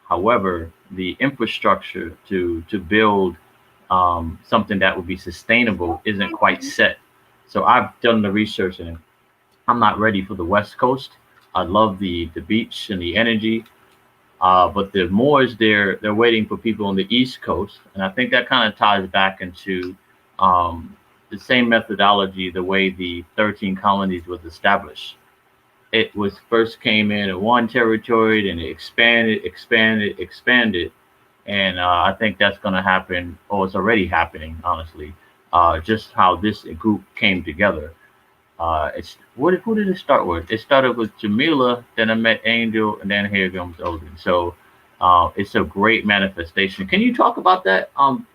However, the infrastructure to build something that would be sustainable isn't quite set. So I've done the research, and I'm not ready for the West Coast. I love the beach and the energy, But the Moors, they're waiting for people on the East Coast, and I think that kind of ties back into the same methodology, the way the 13 colonies was established. It was first came in one territory, then it expanded, and I think that's going to happen, or it's already happening, honestly. Just how this group came together. Who did it start with? It started with Jamila, then I met Angel, and then here comes Odin. So it's a great manifestation. Can you talk about that,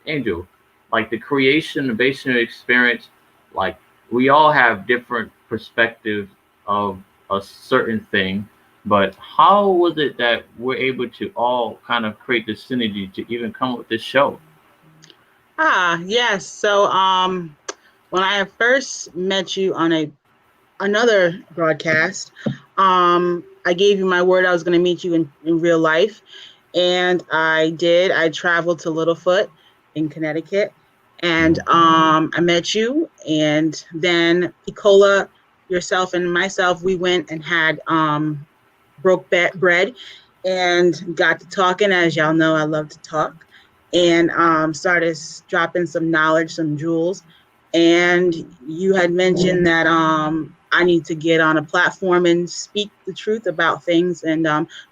Angel? Like the creation, the basic experience. Like we all have different perspectives of a certain thing, but how was it that we're able to all kind of create the synergy to even come up with this show? Yes. So when I first met you on another broadcast, I gave you my word I was going to meet you in real life, and I did. I traveled to Littlefoot in Connecticut, and I met you, and then Picola, yourself, and myself, we went and had broke bread and got to talking. As y'all know, I love to talk, and started dropping some knowledge, some jewels. And you had mentioned that I need to get on a platform and speak the truth about things, and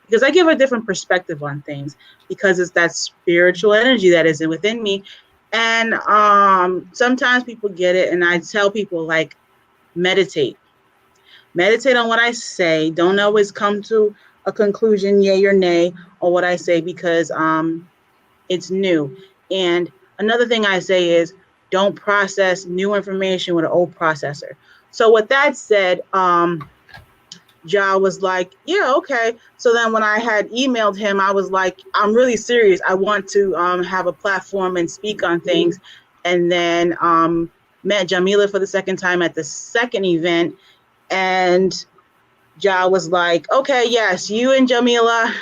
because I give a different perspective on things, because it's that spiritual energy that is within me. And sometimes people get it, and I tell people, like, meditate on what I say. Don't always come to a conclusion, yay or nay, on what I say, because it's new. And another thing I say is, don't process new information with an old processor. So with that said, Ja was like, yeah, okay. So then when I had emailed him, I was like, I'm really serious. I want to have a platform and speak on things. And then met Jamila for the second time at the second event. And Ja was like, okay, yes, you and Jamila,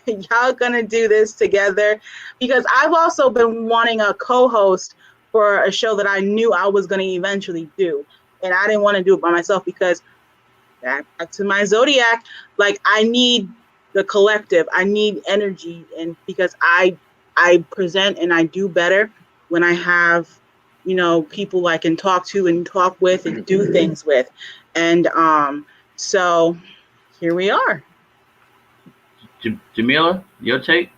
y'all gonna do this together. Because I've also been wanting a co-host for a show that I knew I was gonna eventually do. And I didn't want to do it by myself, because back to my zodiac, like, I need the collective, I need energy, and because I present and I do better when I have, people I can talk to and talk with and do things with. And so here we are. Jamila, your take?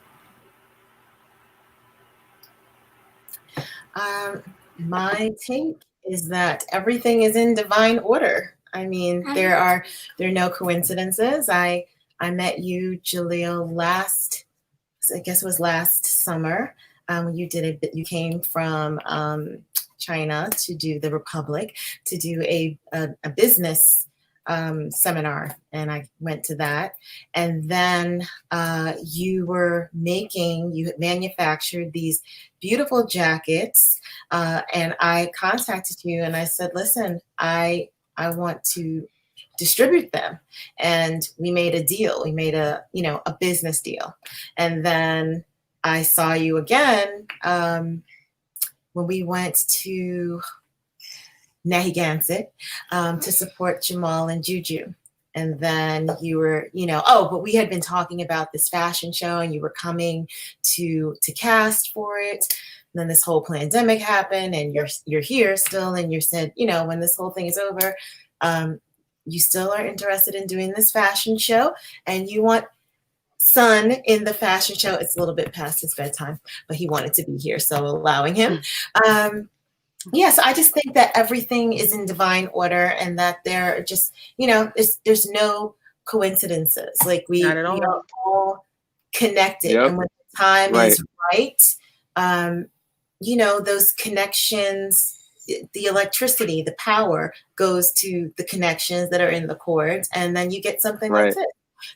My take is that everything is in divine order. I mean, there are no coincidences. I met you, Jaleel, I guess it was last summer. You came from China to do the Republic, to do a business seminar, and I went to that. And then you manufactured these beautiful jackets, and I contacted you and I said, listen, I want to distribute them. And we made a deal. We made a business deal. And then I saw you again when we went to Narragansett to support Jamal and Juju. And then you were, but we had been talking about this fashion show, and you were coming to cast for it. And then this whole pandemic happened, and you're here still, and you said, when this whole thing is over, you still are interested in doing this fashion show, and you want Son in the fashion show. It's a little bit past his bedtime, but he wanted to be here, so allowing him. So I just think that everything is in divine order, and that there are just, there's no coincidences. Like we are all connected. Yep. And when the time is right, those connections, the electricity, the power goes to the connections that are in the cords, and then you get something like this.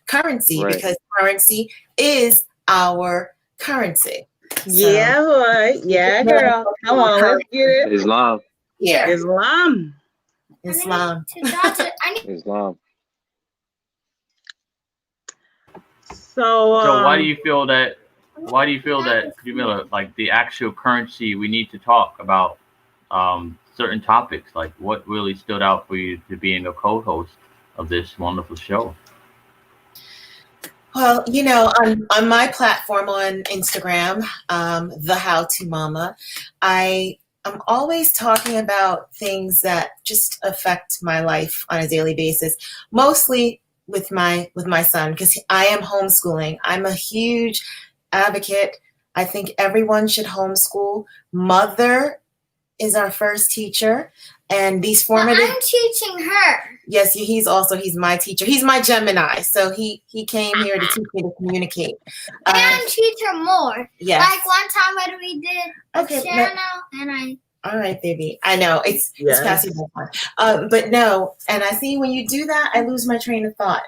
Currency, because currency is our currency. So, yeah, boy. Yeah, girl. Come on, let's get it. Islam. Yeah. Islam. Islam. So why do you feel that, Jamila, like the actual currency, we need to talk about certain topics? Like what really stood out for you to being a co-host of this wonderful show? Well, on my platform on Instagram, the How to Mama, I'm always talking about things that just affect my life on a daily basis, mostly with my son, because I am homeschooling. I'm a huge advocate. I think everyone should homeschool. Mother is our first teacher, and these formative. But I'm teaching her. Yes, he's my teacher. He's my Gemini, so he came here to teach me to communicate. And teach her more. Yes. Like one time when we did a piano, and I. All right, baby. I know it's past your bedtime. But no, and I see when you do that, I lose my train of thought.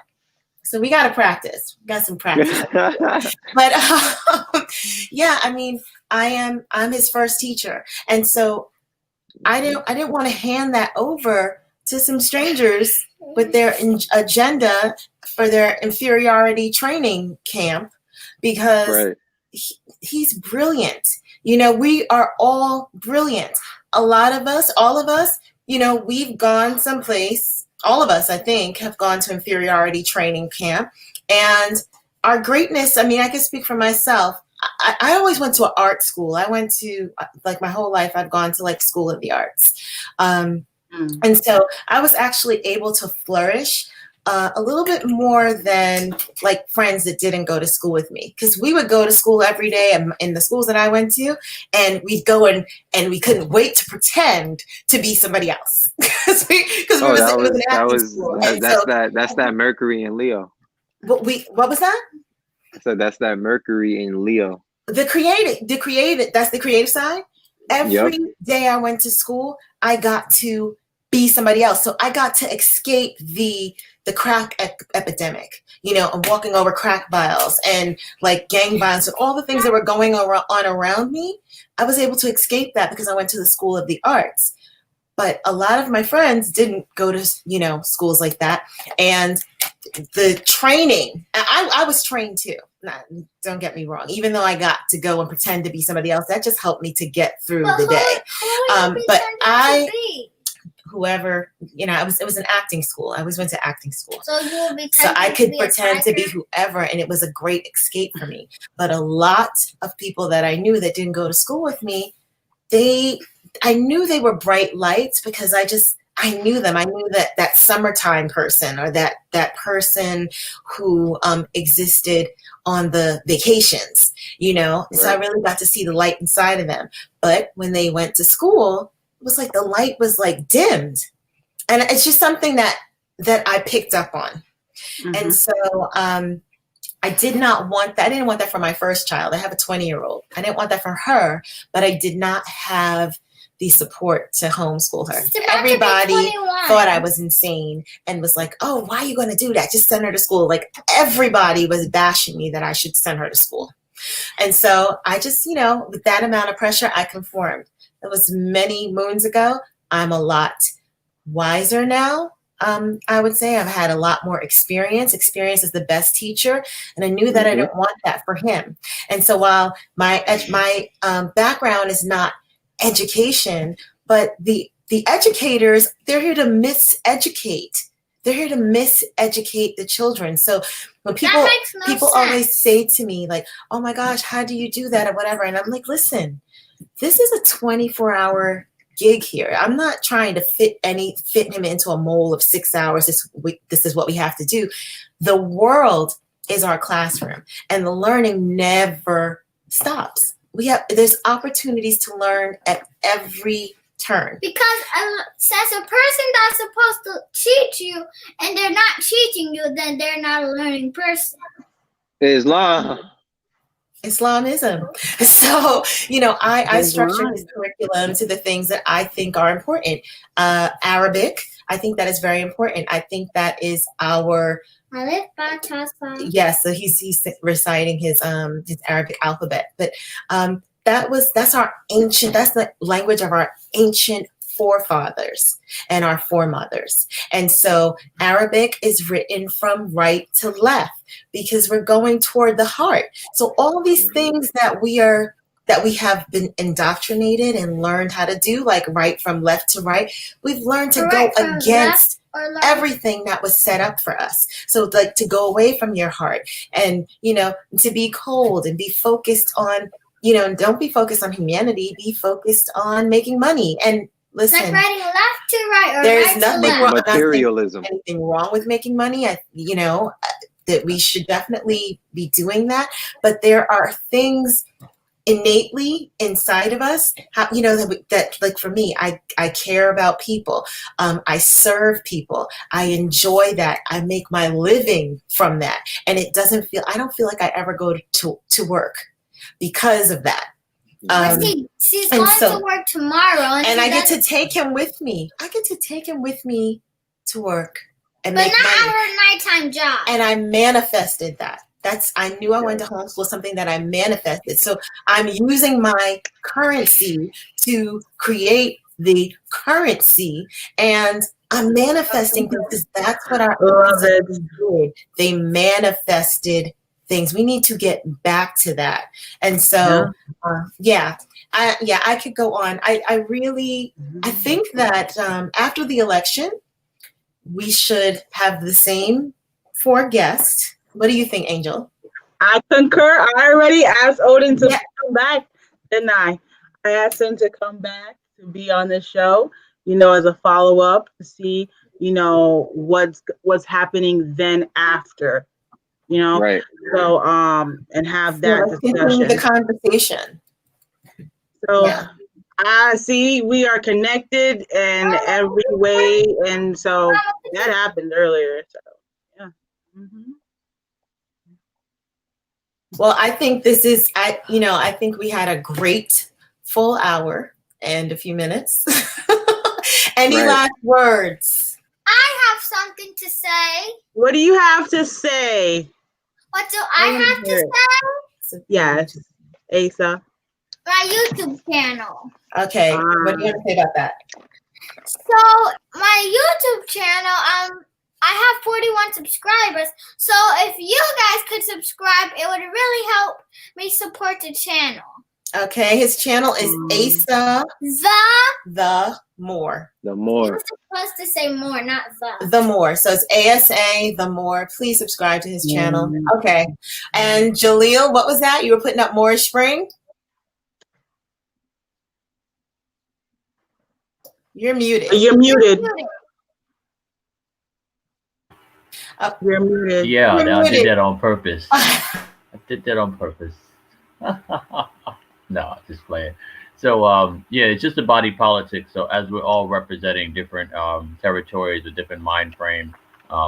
So we got to practice. We got some practice. But yeah, I mean, I'm his first teacher, and so I didn't want to hand that over to some strangers with their agenda for their inferiority training camp, because he's brilliant. We are all brilliant. All of us, we've gone someplace. All of us, I think, have gone to inferiority training camp, and our greatness. I mean, I can speak for myself. I always went to an art school. I went to, like, my whole life, I've gone to, like, School of the Arts. And so I was actually able to flourish a little bit more than, like, friends that didn't go to school with me. Because we would go to school every day in the schools that I went to, and we'd go and we couldn't wait to pretend to be somebody else. Because that's that Mercury in Leo. What was that? So that's that Mercury in Leo. The creative, that's the creative side. Every day I went to school, I got to be somebody else. So I got to escape the crack epidemic, and walking over crack vials and, like, gang violence and all the things that were going on around me. I was able to escape that because I went to the School of the Arts. But a lot of my friends didn't go to, schools like that. And the training, I was trained too. Don't get me wrong. Even though I got to go and pretend to be somebody else, that just helped me to get through the day. But whoever, it was an acting school. I always went to acting school. So I could pretend to be whoever, and it was a great escape for me. But a lot of people that I knew that didn't go to school with me, I knew they were bright lights because I knew them. I knew that summertime person, or that person who existed on the vacations, Right. So I really got to see the light inside of them. But when they went to school, it was like the light was, like, dimmed. And it's just something that I picked up on. Mm-hmm. And so I did not want that. I didn't want that for my first child. I have a 20-year-old. I didn't want that for her, but I did not have the support to homeschool her. Everybody thought I was insane and was like, oh, why are you going to do that? Just send her to school. Like, everybody was bashing me that I should send her to school. And so I just, with that amount of pressure, I conformed. It was many moons ago. I'm a lot wiser now. I would say I've had a lot more experience. Experience is the best teacher. And I knew that I didn't want that for him. And so while my background is not education, but the educators, they're here to miseducate. They're here to miseducate the children. So when people always say to me, like, oh my gosh, how do you do that, or whatever? And I'm like, listen, this is a 24-hour gig here. I'm not trying to fit him into a mold of 6 hours. This is what we have to do. The world is our classroom, and the learning never stops. There's opportunities to learn at every turn. Because since a person that's supposed to teach you and they're not teaching you, then they're not a learning person. Islamism. So, I structure this curriculum to the things that I think are important. Arabic, I think that is very important. I think that is our... Yes, so he's reciting his Arabic alphabet. But that's the language of our ancient forefathers and our foremothers. And so Arabic is written from right to left because we're going toward the heart. So all these things that we have been indoctrinated and learned how to do, like right from left to right, we've learned to go against or like everything that was set up for us. So like to go away from your heart and, you know, to be cold and be focused on, you know, don't be focused on humanity, be focused on making money. And listen, like writing left to right or there's right to nothing left. wrong, I'm not saying Materialism. anything wrong with making money. You know, that we should definitely be doing that. But there are things innately inside of us, how, you know, that like for me, I care about people. I serve people. I enjoy that. I make my living from that. And it doesn't feel, I don't feel like I ever go to work because of that. But she's and going so- to work tomorrow, And she I get doesn't- to take him with me. I get to take him with me to work and but make not money. at her nighttime job. And I manifested that. I knew I wanted to homeschool, something that I manifested. So I'm using my currency to create the currency, and I'm manifesting things because that's what our Love it. ancestors did. They manifested things. We need to get back to that. And so, I could go on. I think that after the election, we should have the same 4 guests. What do you think, Angel? I concur. I already asked Odin to Yeah. come back, didn't I? I asked him to come back to be on the show, you know, as a follow-up to see, you know, what's happening then after, you know. Right. So and have that Let's continue the discussion. conversation. So Yeah. I see we are connected in every way, and so that happened earlier. So yeah. Mm-hmm. Well, I think this is, I think we had a great full hour and a few minutes. Any Right. last words? I have something to say. What do you have to say? What do I have to say? Yes, Asa. My YouTube channel. Okay, what do you have to say about that? So my YouTube channel, I have 41 subscribers. So if you guys could subscribe, it would really help me support the channel. Okay, his channel is Asa the More. The You're more. supposed to say more, not the. The More. So it's ASA the More. Please subscribe to his channel. Okay. And Jaleel, what was that? You were putting up Moorish Spring? You're muted. You're muted. You're muted. Yeah, You're I muted. did that on purpose. I did that on purpose. No, just playing. So yeah, it's just a body politic. So as we're all representing different territories or different mind frame,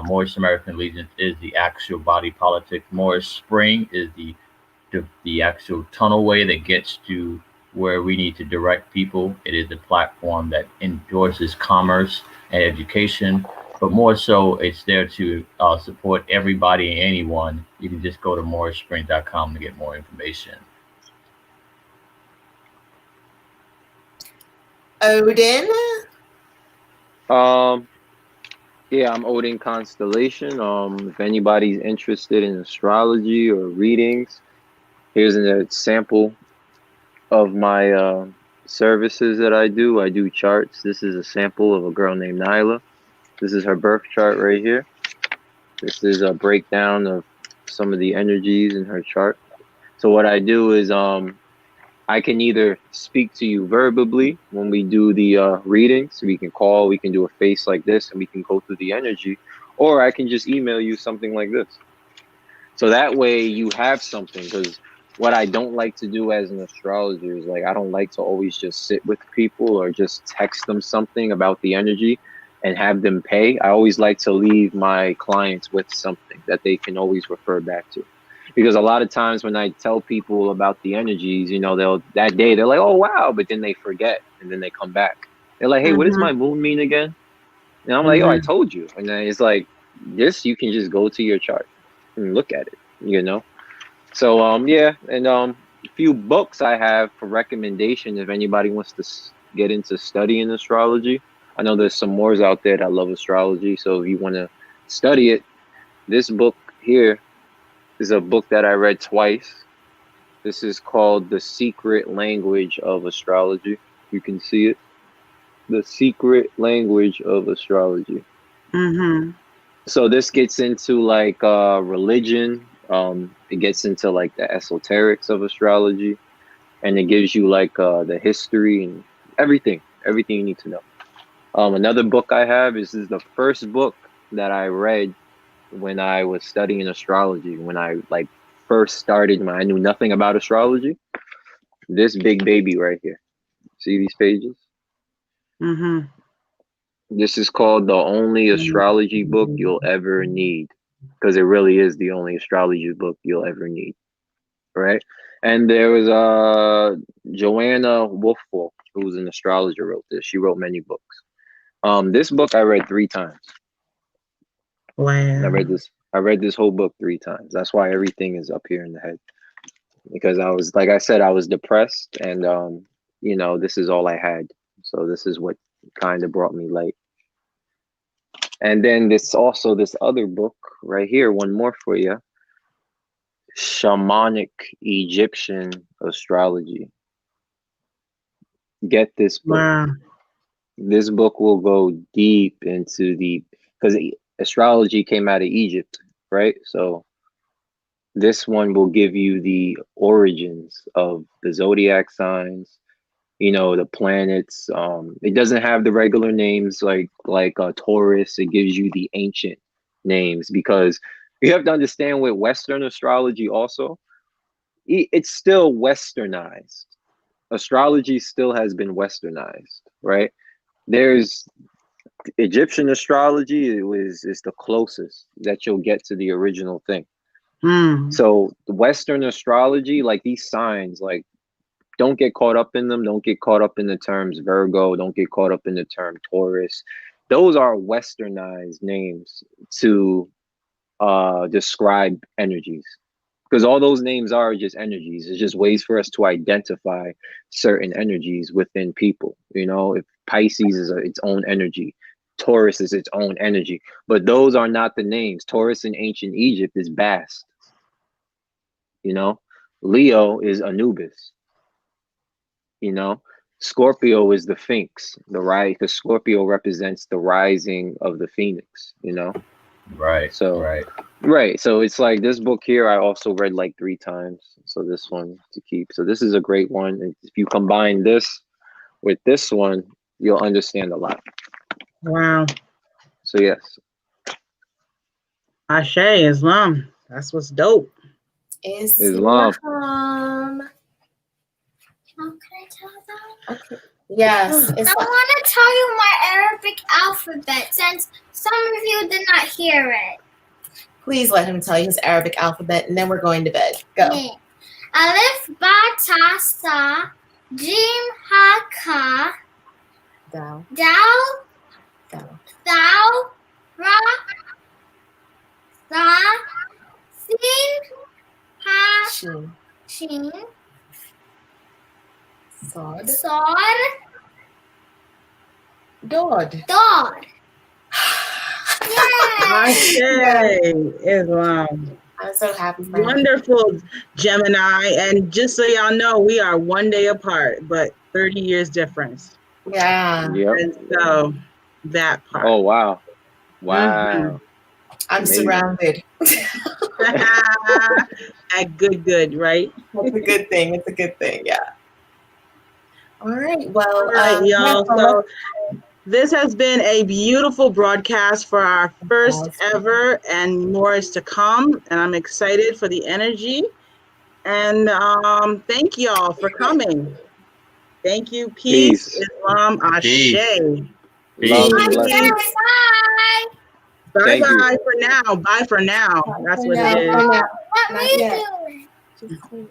Moorish American Legion is the actual body politic. Moorish Spring is the actual tunnelway that gets to where we need to direct people. It is a platform that endorses commerce and education, but more so, it's there to support everybody and anyone. You can just go to moorishspring.com to get more information. Odin? Yeah, I'm Odin Constellation. If anybody's interested in astrology or readings, here's a sample of my services that I do. I do charts. This is a sample of a girl named Nyla. This is her birth chart right here. This is a breakdown of some of the energies in her chart. So what I do is I can either speak to you verbally when we do the readings. We can call, we can do a face like this, and we can go through the energy, or I can just email you something like this. So that way you have something, because what I don't like to do as an astrologer is, like, I don't like to always just sit with people or just text them something about the energy and have them pay. I always like to leave my clients with something that they can always refer back to. Because a lot of times when I tell people about the energies, you know, that day they're like, oh, wow, but then they forget, and then they come back. They're like, hey, what does my moon mean again? And I'm like, oh, I told you. And then it's like, this, you can just go to your chart and look at it, you know? So, yeah, and a few books I have for recommendation if anybody wants to get into studying astrology. I know there's some mores out there that love astrology, so if you want to study it, this book here is a book that I read twice. This is called The Secret Language of Astrology. You can see it. The Secret Language of Astrology. Mm-hmm. So this gets into like religion. It gets into like the esoterics of astrology, and it gives you like the history and everything you need to know. Another book I have is the first book that I read when I was studying astrology. When I like first started, when I knew nothing about astrology. This big baby right here. See these pages? Mm-hmm. This is called The Only Astrology Book You'll Ever Need, because it really is the only astrology book you'll ever need, right? And there was Joanna Wolfwolf, who's an astrologer, wrote this. She wrote many books. This book I read 3 times. Wow. I read this whole book 3 times. That's why everything is up here in the head. Because I was, like I said, I was depressed, and you know, this is all I had. So this is what kind of brought me light. And then this other book right here, one more for you. Shamanic Egyptian Astrology. Get this book. Wow. This book will go deep into because astrology came out of Egypt, right? So this one will give you the origins of the zodiac signs, you know, the planets. It doesn't have the regular names like Taurus. It gives you the ancient names, because you have to understand with Western astrology also, it's still westernized. Astrology still has been westernized, right? There's Egyptian astrology is the closest that you'll get to the original thing. So the Western astrology, like these signs, like, don't get caught up in them. Don't get caught up in the terms Virgo. Don't get caught up in the term Taurus. Those are westernized names to describe energies, because all those names are just energies. It's just ways for us to identify certain energies within people. You know, if Pisces is its own energy, Taurus is its own energy, but those are not the names. Taurus in ancient Egypt is Bast. You know, Leo is Anubis. You know, Scorpio is the Sphinx, the Scorpio represents the rising of the Phoenix, you know? Right. So, right. Right. So it's like this book here, I also read like 3 times. So this one to keep. So this is a great one. And if you combine this with this one, you'll understand a lot. Wow. So yes. Ashe, Islam. That's what's dope. Islam. How can I tell them? Okay. Yes. I want to tell you my Arabic alphabet, since some of you did not hear it. Please let him tell you his Arabic alphabet, and then we're going to bed. Go. Yeah. Alif, ba, ta, sa, jim, ha, ka, Dal. dal, Dal. thou, ra, sa, sin, ha, Shin. shin, Sod. sod, Dod. dod. Ashe, Islam. I'm so happy for him. Wonderful, Gemini. And just so y'all know, we are 1 day apart, but 30 years difference. Yeah. Yep. And so that part. Oh wow. Wow. I'm Amazing. surrounded. At good, right? It's a good thing. It's a good thing. Yeah. All right. Well, All right, y'all. So this has been a beautiful broadcast for our first ever, and more is to come. And I'm excited for the energy. And thank y'all for coming. Thank you. Peace. Islam. Ashe. Peace. Love and Bye. blessings. Bye. Thank you. Bye for now. Bye for now. That's what it is. What were you yet. doing?